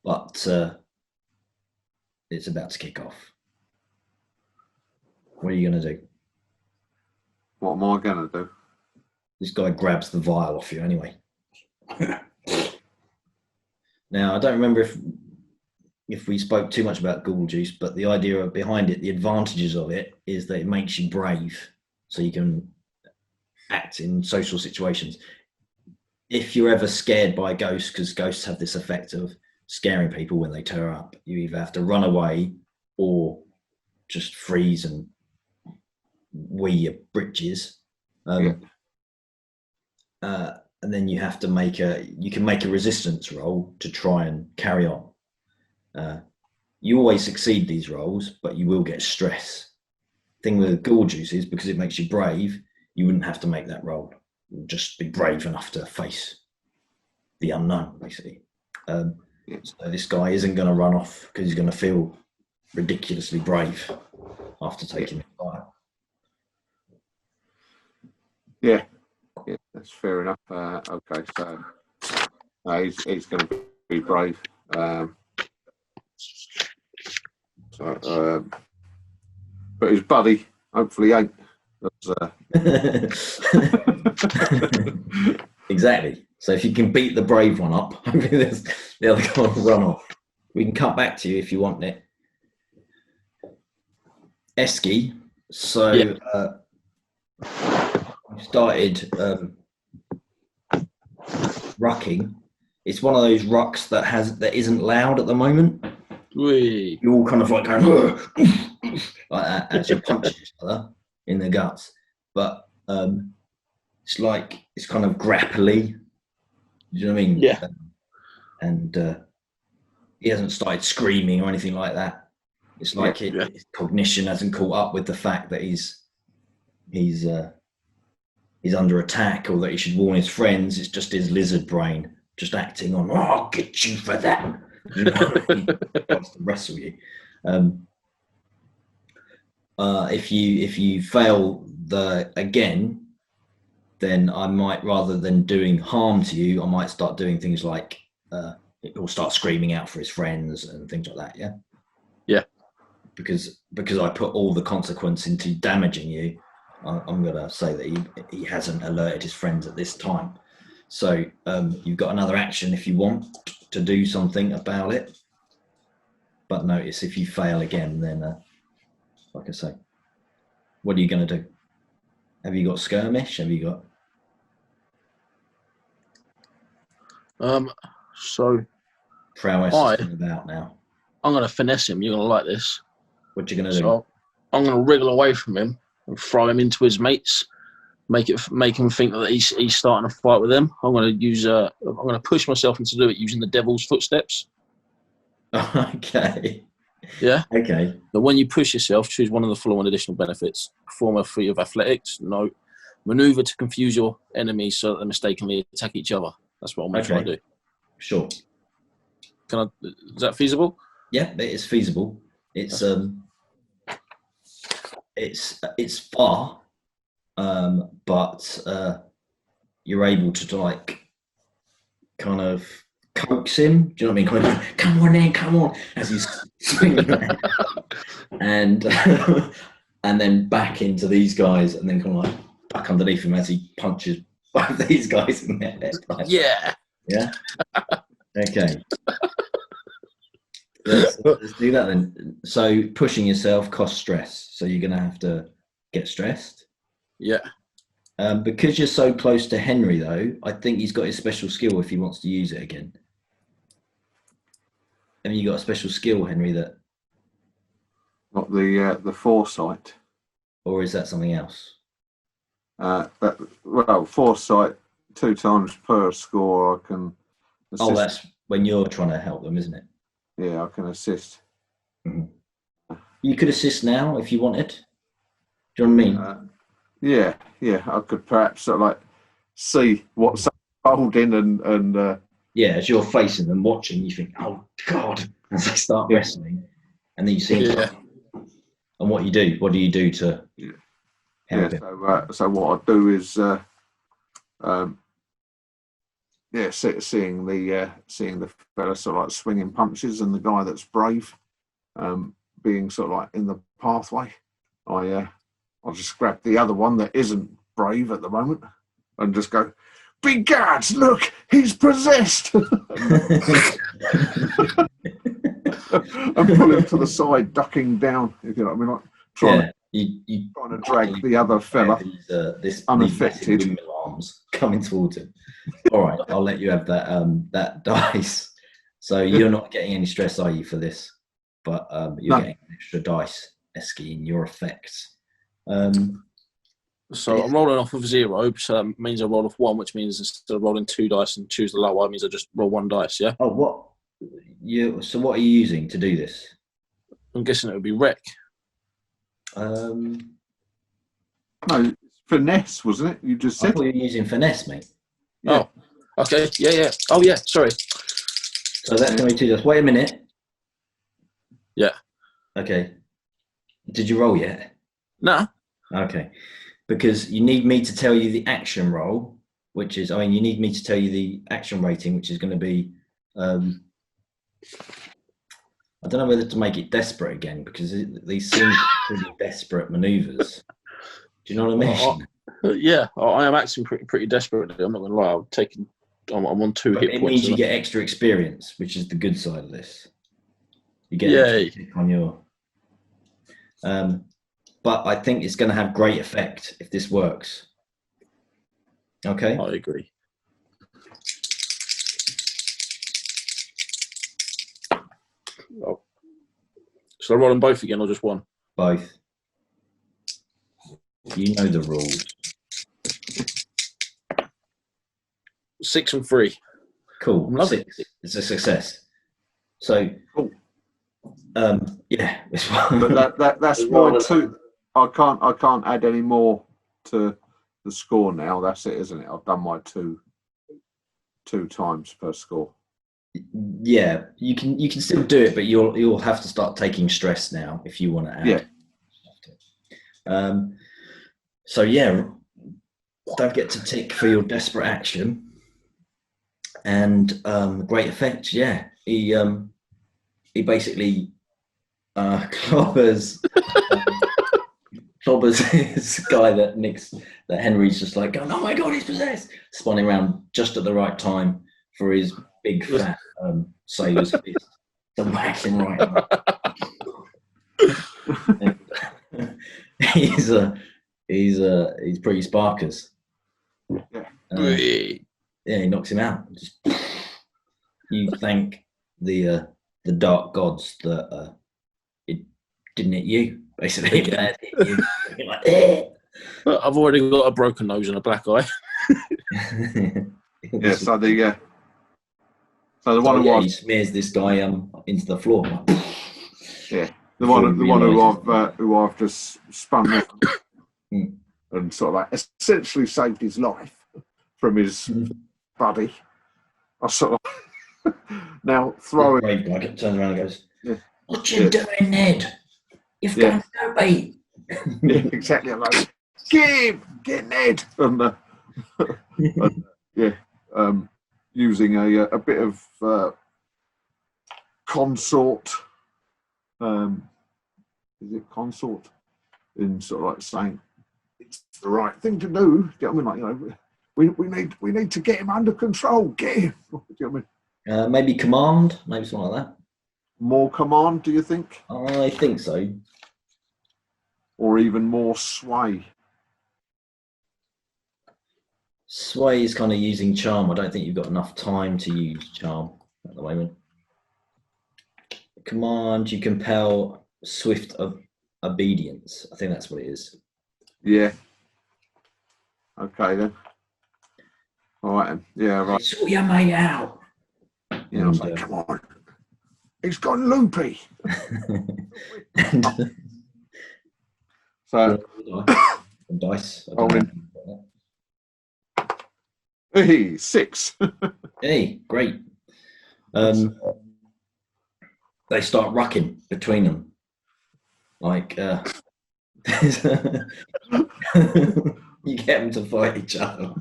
But it's about to kick off. What are you going to do? What am I going to do? This guy grabs the vial off you anyway. Now, I don't remember if we spoke too much about ghoul juice, but the idea behind it, the advantages of it, is that it makes you brave, so you can act in social situations. If you're ever scared by ghosts, because ghosts have this effect of scaring people when they turn up, you either have to run away or just freeze and wee your britches. And then you have to make a resistance roll to try and carry on. You always succeed these rolls, but you will get stress. Thing with ghoul juice is because it makes you brave, you wouldn't have to make that roll. You'll just be brave enough to face the unknown, basically. So this guy isn't going to run off because he's going to feel ridiculously brave after taking the fire. Yeah, that's fair enough. Okay, so he's going to be brave. But his buddy hopefully ain't. Exactly. So if you can beat the brave one up, hopefully the other guy will run off. We can cut back to you if you want it. Esky, so you started rucking. It's one of those rucks that isn't loud at the moment. Wee. You're all kind of like going like that as you're punching each other in the guts. But it's kind of grapply. Do you know what I mean? Yeah. And he hasn't started screaming or anything like that. It's like his cognition hasn't caught up with the fact that he's under attack, or that he should warn his friends. It's just his lizard brain just acting on, I'll get you for that. You know, he wants to wrestle you. If you fail again, then I might, rather than doing harm to you, I might start doing things like he'll start screaming out for his friends and things like that. Yeah. Yeah. Because I put all the consequence into damaging you, I'm going to say that he hasn't alerted his friends at this time. So you've got another action if you want to do something about it. But notice if you fail again, then like I say, what are you going to do? Have you got skirmish? Have you got? So prowess is about now. I'm going to finesse him. You're going to like this. What you going to do? So I'm going to wriggle away from him and throw him into his mates make him think that he's starting a fight with them. I'm going to push myself into do it using the devil's footsteps. Okay. Yeah. Okay. But when you push yourself, choose one of the following additional benefits: perform a feat of athletics. No. Maneuver to confuse your enemies so that they mistakenly attack each other. That's what I'm going to try to do. Sure. Is that feasible? Yeah, it is feasible. It's far, but you're able to like kind of coax him. Do you know what I mean? Kind of, come on in, come on, as he's swinging around. and then back into these guys, and then kind of like back underneath him as he punches both these guys in their head. Like, yeah. Okay. Let's do that then. So pushing yourself costs stress. So you're going to have to get stressed. Yeah. Because you're so close to Henry, though, I think he's got his special skill if he wants to use it again. Have you got a special skill, Henry, that? Not the foresight. Or is that something else? Foresight 2 times per score. I can assist. Oh, that's when you're trying to help them, isn't it? Yeah, I can assist. Mm-hmm. You could assist now if you wanted. Do you know what I mean? Yeah. I could perhaps sort of like see what's holding and as you're facing them, watching, you think, oh God, as they start wrestling, and then you see them. And what do you do to help him? So what I do is seeing the fella sort of like swinging punches and the guy that's brave being sort of like in the pathway, I'll just grab the other one that isn't brave at the moment and just go, "Begads, look, he's possessed!" and pull him to the side, ducking down, if you know what I mean, like trying to drag the other fella unaffected. These windmill arms coming towards him. All right, I'll let you have that dice. So you're not getting any stress, are you, for this? But you're getting an extra dice, Esky, in your effects. So I'm rolling off of 0, so that means I roll off 1, which means instead of rolling 2 dice and choose the lower, it means I just roll 1 dice, yeah? Oh, what? So what are you using to do this? I'm guessing it would be wreck. No, finesse, wasn't it? You just said. I thought you were using finesse, mate. Yeah. Oh, okay. Yeah. Oh, yeah, sorry. So that's going to be 2 dice. Wait a minute. Yeah. Okay. Did you roll yet? No. Okay. Because you need me to tell you the action roll, which is, you need me to tell you the action rating, which is going to be, I don't know whether to make it desperate again, because these seem pretty desperate maneuvers. Do you know what I mean? Yeah, I am acting pretty desperately. I'm not going to lie. I'm on 2 hit points. It means you get extra experience, which is the good side of this. You get an extra kick on your... but I think it's going to have great effect if this works. Okay? I agree. Oh. Shall I roll them both again or just one? Both. You know the rules. 6 and 3. Cool. 6. It's a success. So, yeah. But that's my 2. I can't add any more to the score now. That's it, isn't it? I've done my 2 times per score. Yeah, you can still do it, but you'll have to start taking stress now if you want to add. Yeah. So yeah, don't forget to tick for your desperate action and great effect. Yeah, he basically clobbers this guy that Henry's just like going, oh my God, he's possessed, spawning around just at the right time for his big fat sailor's fist to whack him right up. He's pretty sparkers. Yeah. He knocks him out. Just, you thank the dark gods that it didn't hit you, basically. It hit you. You're like, I've already got a broken nose and a black eye. Yeah. So the one who he smears this guy into the floor. Yeah, the one who I've just spun round and sort of like essentially saved his life from his buddy. I sort of now throw it. Brave guy turns around and goes, "What you Yeah. doing, Ned? You've Yeah. done no beat." Yeah, exactly. I'm like, get Ned, and using a bit of consort. Is it consort? In sort of like saying it's the right thing to do. Do you know what I mean? Like, we need to get him under control. Get him. Do you know what I mean? Maybe command, maybe something like that. More command, do you think? I think so. Or even more sway? Sway is kind of using charm. I don't think you've got enough time to use charm at the moment. Command, you compel swift obedience. I think that's what it is. Yeah. Okay then. All right then. Yeah, right. Sort your mate out. Yeah, I was like, come on. He's gone loopy. So dice. Hey, 6. Hey, great. They start rucking between them. Like you get them to fight each other.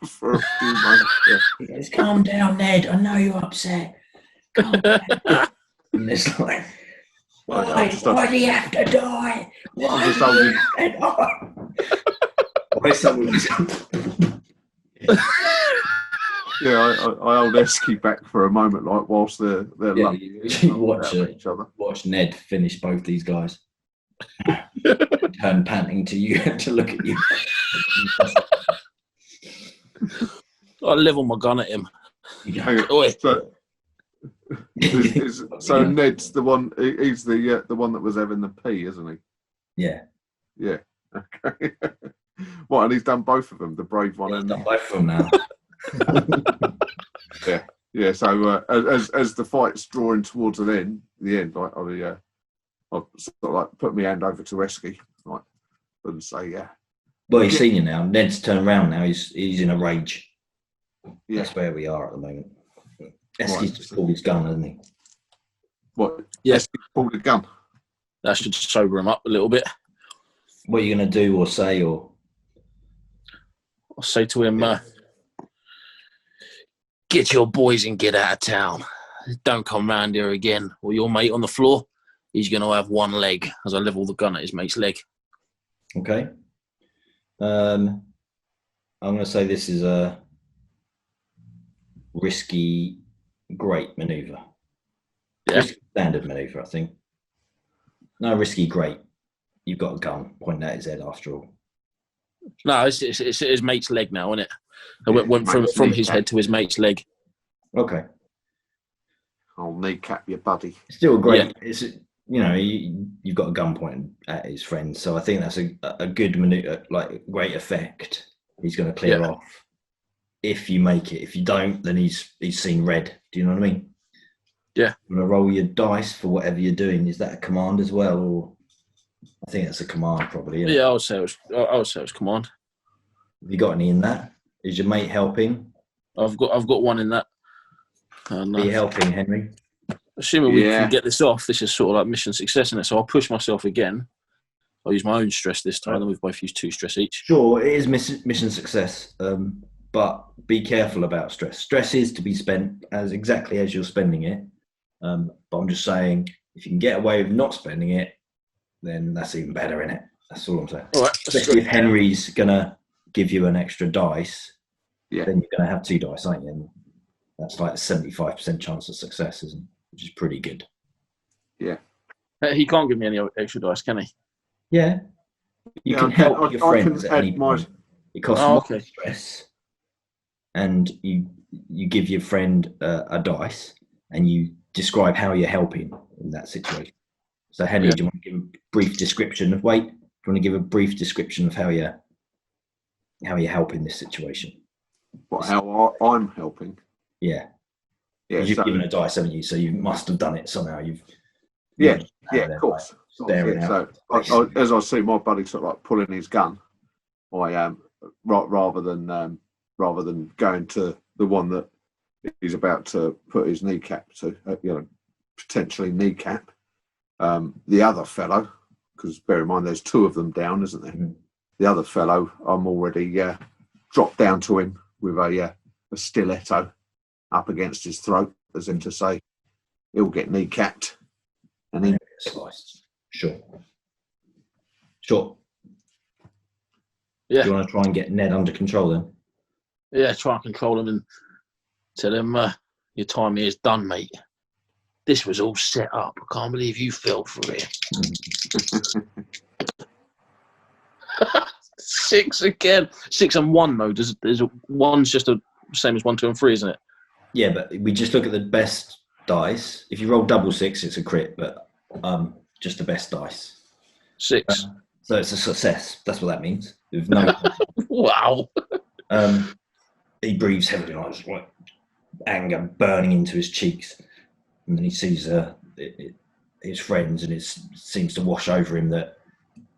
For a few months. Yeah. He goes, "Calm down, Ned. I know you're upset. Calm down." And it's like, why do you have to die? Why do you have to die? Why someone's... Yeah, I hold Esky back for a moment, like whilst they're you watch Ned finish both these guys. Turn panting to you to look at you. I level my gun at him. So Ned's the one. He's the one that was having the pee, isn't he? Yeah. Yeah. Okay. What? And he's done both of them. The brave one and both of them now. Yeah. Yeah. So as the fight's drawing towards the end, I'll sort of like put my hand over to Esky, like, and say, yeah. Well, he's seen you now. Ned's turned around now. He's in a rage. Yeah. That's where we are at the moment. Esky's just pulled his gun, hasn't he? What? Yes. Esky pulled a gun. That should sober him up a little bit. What are you going to do or say? Or I'll say to him, get your boys and get out of town. Don't come round here again. Or your mate on the floor, he's going to have one leg, as I level the gun at his mate's leg. Okay. I'm going to say this is a risky, great manoeuvre. Yeah. Risky, standard manoeuvre, I think. No, risky, great. You've got a gun pointing at his head after all. No, it's his mate's leg now, isn't it? It went from his head to his mate's leg. Okay. I'll kneecap your buddy. Still great. Yeah. It's, you know, you've got a gun pointing at his friend, so I think that's a good manoeuvre, like great effect. He's going to clear off if you make it. If you don't, then he's seen red. Do you know what I mean? Yeah. You want to roll your dice for whatever you're doing. Is that a command as well, or I think that's a command probably. Yeah, I would say it was command. Have you got any in that? Is your mate helping? I've got one in that. Are you helping, Henry? Assuming we can get this off, this is sort of like mission success in it. So I'll push myself again. I'll use my own stress this time, and we've both used 2 stress each. Sure, it is mission success, but be careful about stress. Stress is to be spent as exactly as you're spending it. But I'm just saying, if you can get away with not spending it, then that's even better, innit? That's all I'm saying. All right, especially if Henry's going to give you an extra dice, then you're going to have 2 dice, aren't you? And that's like a 75% chance of success, isn't it? Which is pretty good. Yeah. He can't give me any extra dice, can he? Yeah. You can help your friends at any point. It costs more stress. And you give your friend a dice and you describe how you're helping in that situation. So, Henry, do you want to give a brief description of, wait, you want to give a brief description of how you're helping this situation? How I'm helping? Yeah. Yeah. You've given a dice, haven't you? So you must have done it somehow. Yeah, of course. Staring out. So as I see my buddy sort of like pulling his gun, I am rather than going to the one that he's about to put his kneecap to, potentially kneecap the other fellow, because bear in mind there's two of them down, isn't there? Mm-hmm. The other fellow, I'm already dropped down to him with a stiletto up against his throat, as if to say he'll get kneecapped and he sliced. Sure. Yeah. Do you want to try and get Ned under control then? Yeah, try and control him and tell him, your time here is done, mate. This was all set up. I can't believe you fell for it. 6 again. 6 and 1 though. There's one's just the same as 1, 2, and 3, isn't it? Yeah, but we just look at the best dice. If you roll double 6, it's a crit, but just the best dice. 6. So it's a success. That's what that means. With no Wow. he breathes heavily, like anger burning into his cheeks, and then he sees his friends, and it seems to wash over him that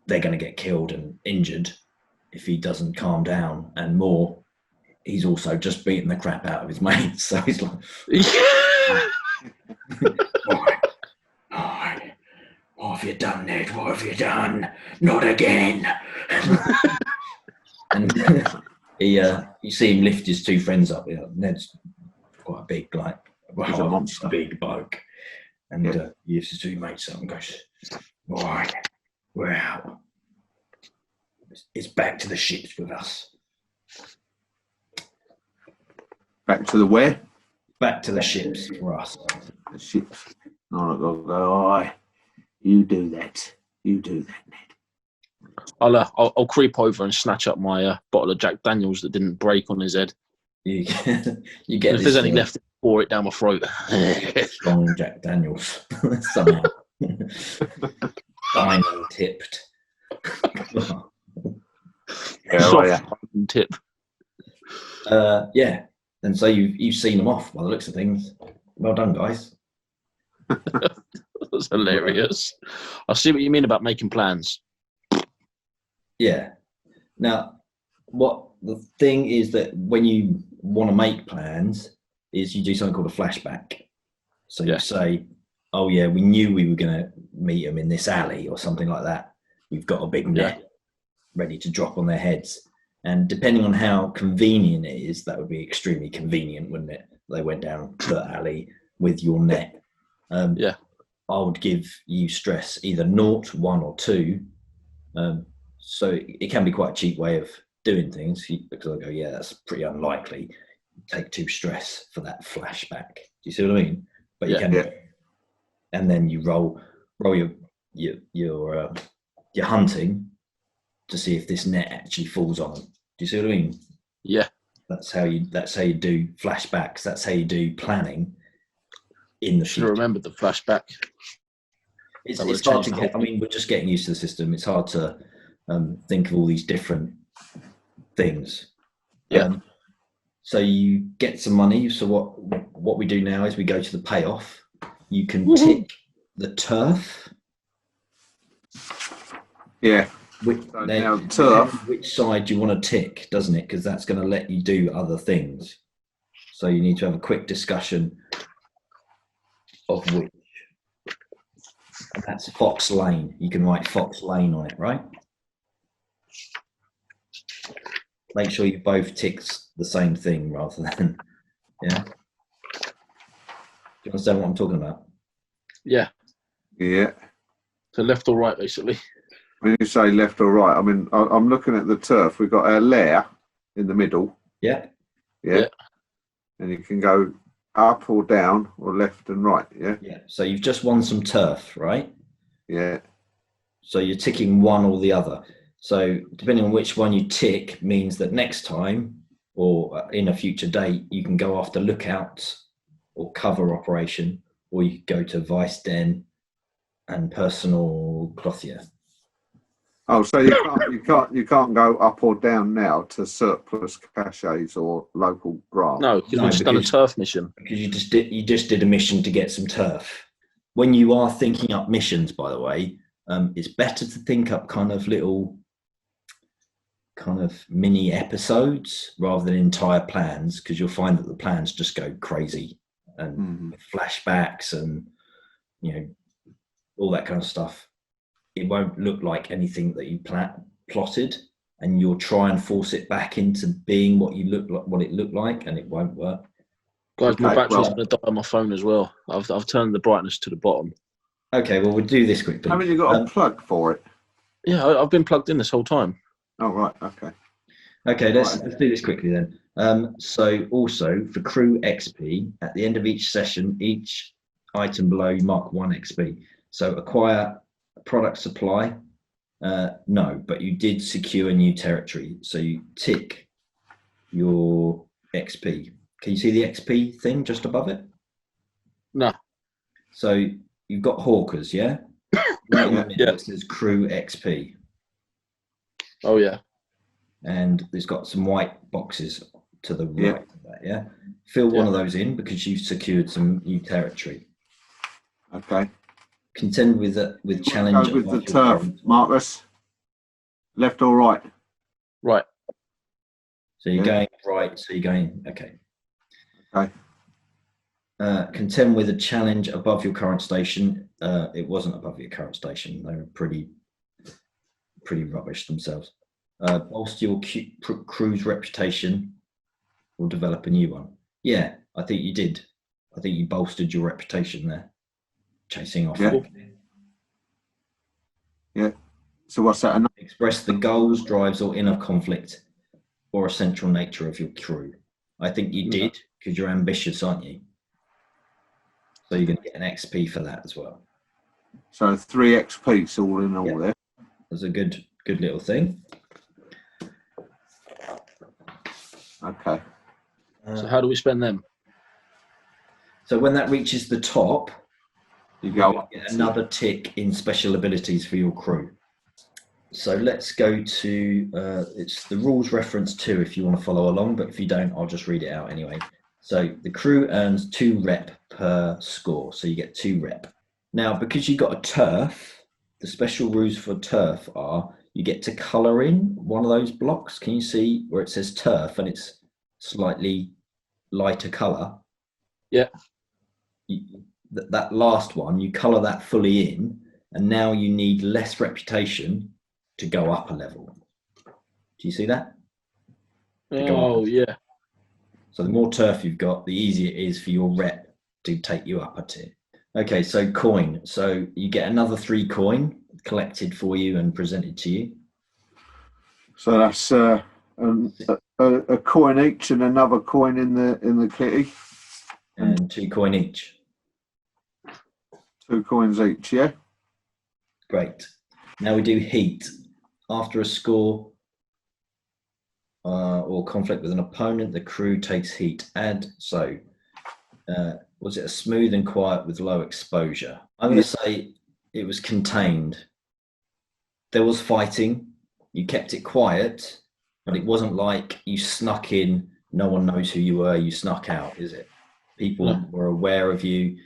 they're going to get killed and injured if he doesn't calm down. And more, he's also just beaten the crap out of his mates, so he's like, what have you done, Ned? What have you done? Not again. And you see him lift his 2 friends up. Ned's quite big, he's a monster, big bloke. And he lifts his 2 mates up and goes, right, well, it's back to the ships with us. back to the where? Back to the ships for us. The ships. Aye. You do that, Ned. I'll creep over and snatch up my bottle of Jack Daniels that didn't break on his head. You get if this, there's any left, pour it down my throat. strong Jack Daniels somehow. Diamond tipped. Tip. Yeah. And so you've seen them off by the looks of things. Well done, guys. That's hilarious. I see what you mean about making plans. Yeah. Now, what the thing is that when you want to make plans is you do something called a flashback. So you say, oh yeah, we knew we were going to meet them in this alley or something like that. We've got a big net ready to drop on their heads. And depending on how convenient it is, that would be extremely convenient, wouldn't it? They went down the alley with your net. I would give you stress either 0, 1, or 2. So it can be quite a cheap way of doing things, because I go, yeah, that's pretty unlikely. Take 2 stress for that flashback. Do you see what I mean? But you can, and then you roll your hunting to see if this net actually falls on them. Do you see what I mean? Yeah. That's how you do flashbacks. That's how you do planning in the future. Should remember the flashback. It's hard to get. I mean, we're just getting used to the system. It's hard to think of all these different things. Yeah. So you get some money. So what we do now is we go to the payoff. You can tick the turf. Yeah. Now, turf. Which side do you want to tick, doesn't it? Because that's going to let you do other things. So you need to have a quick discussion of which. And that's Fox Lane. You can write Fox Lane on it, right? Make sure you both tick the same thing rather than, yeah. Do you understand what I'm talking about? Yeah. Yeah. So left or right, basically. When you say left or right, I mean, I'm looking at the turf. We've got our lair in the middle. Yeah. Yeah. And you can go up or down or left and right. Yeah. Yeah. So you've just won some turf, right? Yeah. So you're ticking one or the other. So depending on which one you tick means that next time or in a future date, you can go after lookouts or cover operation, or you could go to vice den and personal clothier. Oh, so you can't go up or down now to surplus caches or local grant. No, because we've just done a turf mission. Because you just did a mission to get some turf. When you are thinking up missions, by the way, it's better to think up kind of little mini episodes rather than entire plans, because you'll find that the plans just go crazy and flashbacks and all that kind of stuff. It won't look like anything that you plotted, and you'll try and force it back into being what it looked like, and it won't work. Guys, my battery's going to die on my phone as well. I've turned the brightness to the bottom. Okay, well, we'll do this quickly. Haven't you got a plug for it? Yeah, I've been plugged in this whole time. Oh, right, okay. Okay, let's do this quickly then. So also for crew XP, at the end of each session, each item below you mark 1 XP. So acquire a product supply, no, but you did secure new territory. So you tick your XP. Can you see the XP thing just above it? No. So you've got hawkers, yeah? Right in the middle, it says crew XP. Oh, yeah. And there's got some white boxes to the right of that, yeah? Fill one of those in because you've secured some new territory. Okay. Contend with challenge. Go with the turf, Marcus. Left or right? Right. So you're going right, so you're going, okay. Okay. Contend with a challenge above your current station. It wasn't above your current station. They were pretty rubbish themselves. Bolster your crew's reputation or develop a new one. Yeah, I think you did. I think you bolstered your reputation there. Chasing off. Yeah. So what's that? Express the goals, drives, or inner conflict or essential nature of your crew. I think you did, because you're ambitious, aren't you? So you're going to get an XP for that as well. So 3 XP all in all there. That's a good little thing. Okay. So how do we spend them? So when that reaches the top, you go get another tick in special abilities for your crew. So let's go to, it's the rules reference 2 if you want to follow along, but if you don't, I'll just read it out anyway. So the crew earns 2 rep per score, so you get 2 rep. Now, because you got a turf, the special rules for turf are you get to colour in one of those blocks. Can you see where it says turf and it's slightly lighter colour? Yeah. That last one, you colour that fully in, and now you need less reputation to go up a level. Do you see that? Oh, yeah. So the more turf you've got, the easier it is for your rep to take you up a tier. Okay, so coin. So you get another 3 coin collected for you and presented to you. So that's a coin each and another coin in the kitty. And 2 coin each. 2 coins each, yeah? Great. Now we do heat. After a score or conflict with an opponent, the crew takes heat. So was it a smooth and quiet with low exposure? I'm going to say it was contained. There was fighting. You kept it quiet, but it wasn't like you snuck in. No one knows who you were. You snuck out, is it? People were aware of you.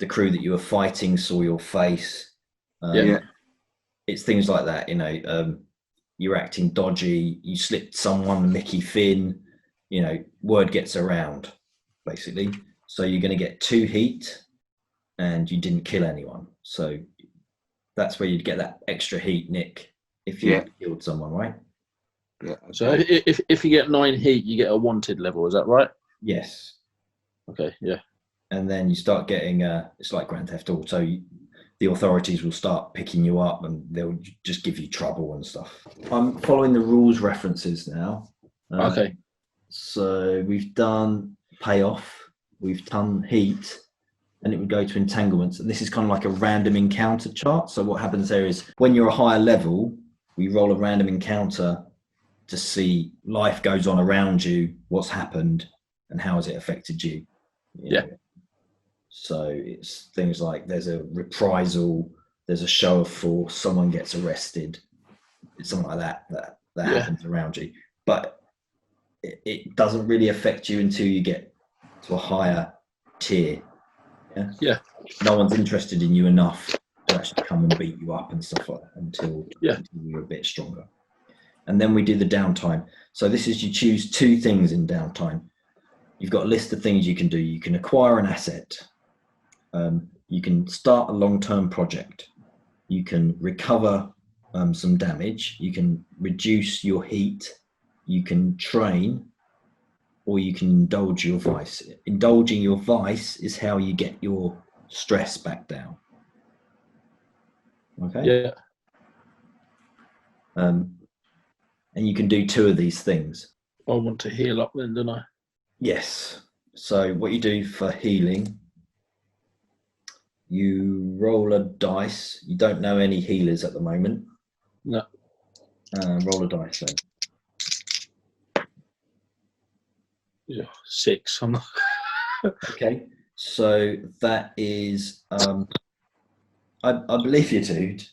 The crew that you were fighting saw your face. It's things like that, you're acting dodgy, you slipped someone, Mickey Finn, word gets around, basically. So you're going to get 2 heat and you didn't kill anyone. So that's where you'd get that extra heat, Nick, if you killed someone, right? Yeah. Okay. So if you get 9 heat, you get a wanted level, is that right? Yes. Okay, yeah. And then you start getting, it's like Grand Theft Auto, the authorities will start picking you up and they'll just give you trouble and stuff. I'm following the rules references now. Okay. So we've done payoff, we've done heat, and it would go to entanglements. And this is kind of like a random encounter chart. So what happens there is when you're a higher level, we roll a random encounter to see life goes on around you, what's happened, and how has it affected you. Yeah. So it's things like there's a reprisal, there's a show of force, someone gets arrested, It's something like that happens around you. But it doesn't really affect you until you get to a higher tier. Yeah. No one's interested in you enough to actually come and beat you up and stuff like that until you're a bit stronger. And then we do the downtime. So this is, you choose 2 things in downtime. You've got a list of things you can do. You can acquire an asset. You can start a long-term project. You can recover some damage. You can reduce your heat. You can train, or you can indulge your vice. Indulging your vice is how you get your stress back down. Okay? Yeah. And you can do 2 of these things. I want to heal up then, don't I? Yes. So what you do for healing, you roll a dice. You don't know any healers at the moment. No. Roll a dice then. Yeah, 6. I'm not. Okay. So that is, I believe you, dude.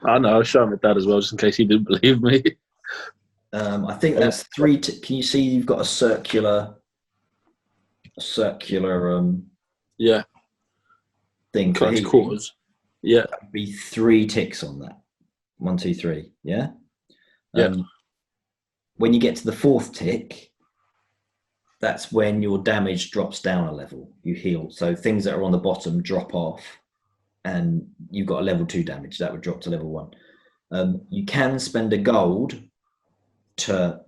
I know. I was showing my dad as well, just in case he didn't believe me. I think that's 3. Can you see you've got a circular Yeah. thing for Close healing? quarters. Yeah. That would be 3 ticks on that. 1, 2, 3. Yeah. Yeah. When you get to the 4th tick, that's when your damage drops down a level. You heal. So things that are on the bottom drop off, and you've got a level 2 damage. That would drop to level 1. You can spend a gold to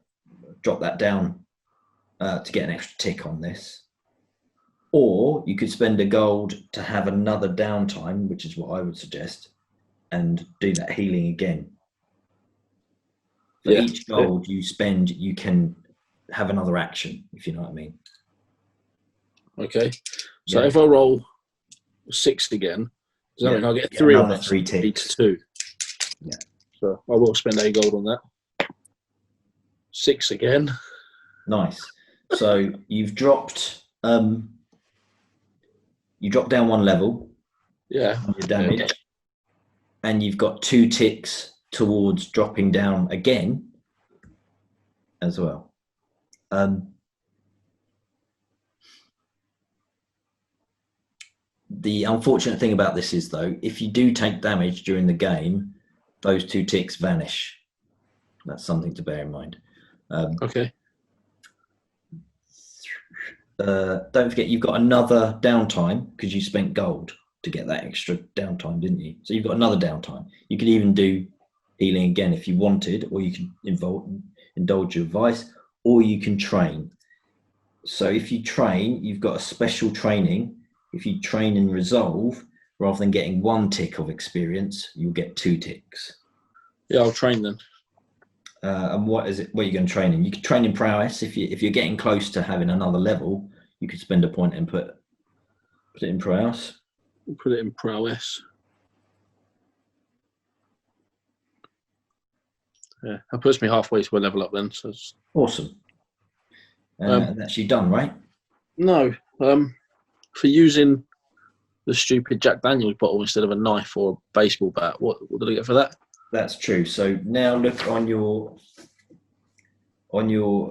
drop that down to get an extra tick on this. Or you could spend a gold to have another downtime, which is what I would suggest, and do that healing again. For each gold you spend, you can have another action, if you know what I mean. Okay. So if I roll 6 again, does that mean I'll get 3 on that? 3 ticks. 2. Yeah. So I will spend a gold on that. 6 again. Nice. So you've dropped you drop down 1 level. Yeah. On your damage. And you've got 2 ticks towards dropping down again as well. The unfortunate thing about this is, though, if you do take damage during the game, those 2 ticks vanish. That's something to bear in mind. Okay. Don't forget, you've got another downtime because you spent gold to get that extra downtime, didn't you? So you've got another downtime. You could even do healing again if you wanted, or you can indulge your vice, or you can train. So if you train, you've got a special training. If you train in resolve, rather than getting 1 tick of experience, you'll get 2 ticks. Yeah, I'll train then. And what is it? What are you going to train in? You could train in prowess. If you're getting close to having another level, you could spend a point and put it in prowess. Put it in prowess. Yeah, that puts me halfway to a level up then. So it's... Awesome. And that's you done, right? No. For using the stupid Jack Daniels bottle instead of a knife or a baseball bat, what did I get for that? That's true. So now look on your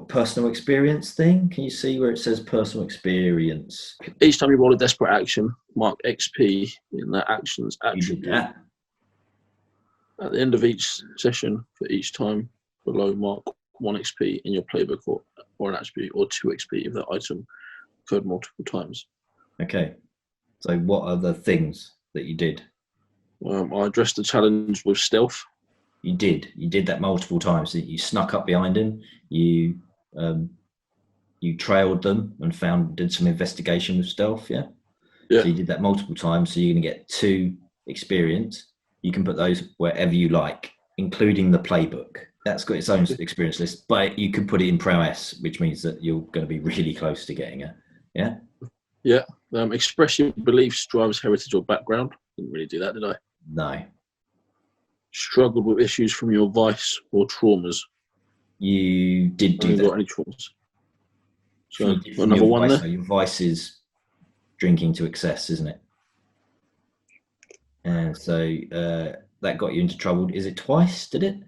personal experience thing. Can you see where it says personal experience? Each time you roll a desperate action, mark XP in that action's attribute. You did that. At the end of each session, for each time below, mark 1 XP in your playbook or an attribute, or 2 XP if that item occurred multiple times. Okay. So what are the things that you did? I addressed the challenge with stealth. You did that multiple times. You snuck up behind him. You trailed them and did some investigation with stealth. Yeah. So you did that multiple times. So you're going to get 2 experience. You can put those wherever you like, including the playbook. That's got its own experience list, but you can put it in prowess, which means that you're going to be really close to getting it. Yeah. Yeah. Express your beliefs, drives, heritage, or background. Didn't really do that, did I? No. Struggled with issues from your vice or traumas. You did do that. Got any traumas? So from another your one vice, there. your vice is drinking to excess, isn't it? And so that got you into trouble. Is it twice? Did it?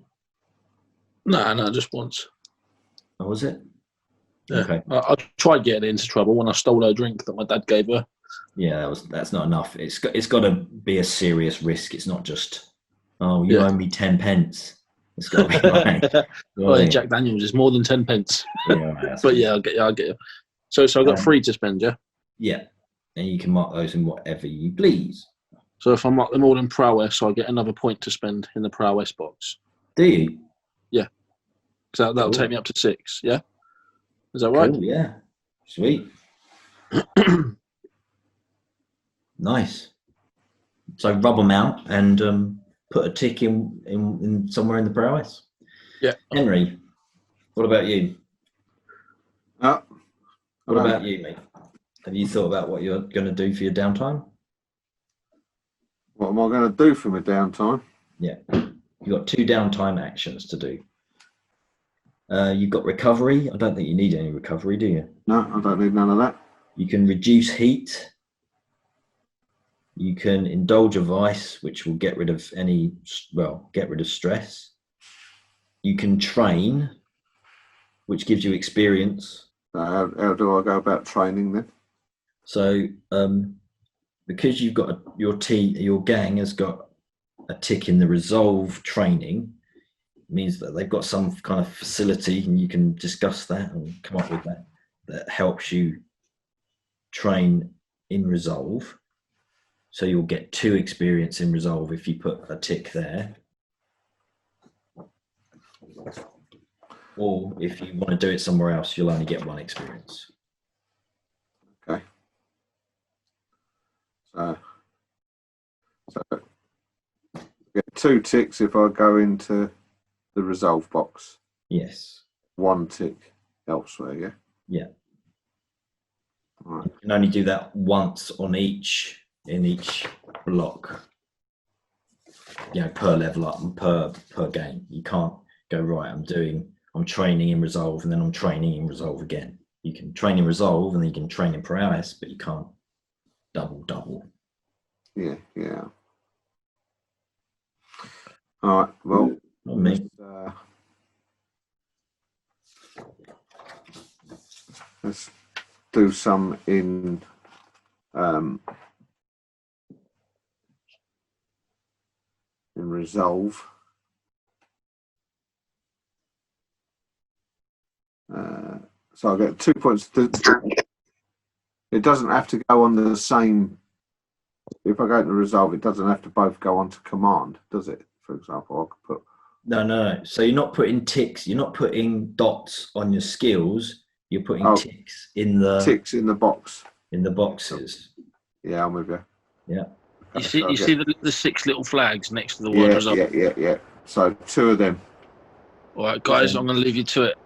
No, just once. Oh, was it? Yeah. Okay. I tried getting into trouble when I stole her drink that my dad gave her. Yeah, that's not enough. It's got to be a serious risk. It's not just, oh, you owe me 10 pence. It's got to be like, well, Jack Daniels is more than 10 pence. Yeah, but yeah, I'll get you. So I got 3 to spend, yeah? Yeah, and you can mark those in whatever you please. So if I mark them all in prowess, I get another point to spend in the prowess box. Do you? Yeah. So that'll take me up to 6, yeah? Is that right? Cool, yeah. Sweet. Nice. So rub them out and put a tick in somewhere in the prowess. Yeah. Henry, what about you? What about you, mate? Have you thought about what you're going to do for your downtime? What am I going to do for my downtime? Yeah. You've got 2 downtime actions to do. You've got recovery. I don't think you need any recovery, do you? No, I don't need none of that. You can reduce heat. You can indulge a vice, which will get rid of stress. You can train, which gives you experience. How do I go about training then? So, because you've got your gang has got a tick in the resolve training, it means that they've got some kind of facility, and you can discuss that and come up with that helps you train in resolve. So you'll get 2 experience in resolve if you put a tick there. Or if you want to do it somewhere else, you'll only get 1 experience. Okay. So get 2 ticks if I go into the resolve box. Yes. 1 tick elsewhere, yeah? Yeah. All right. You can only do that once in each block. Per level up and per game. You can't go, right, I'm training in resolve and then I'm training in resolve again. You can train in resolve and then you can train in prowess, but you can't double. Yeah. All right. Well, let's do some in resolve. So I get 2 points. It doesn't have to go on the same. If I go to resolve, it doesn't have to both go on to command, does it? For example, I could put. No. So you're not putting ticks. You're not putting dots on your skills. You're putting ticks in the box. In the boxes. Yeah, I'm with you. Yeah. You see the 6 little flags next to the word resolve. Yeah. So 2 of them. All right, guys, I'm going to leave you to it.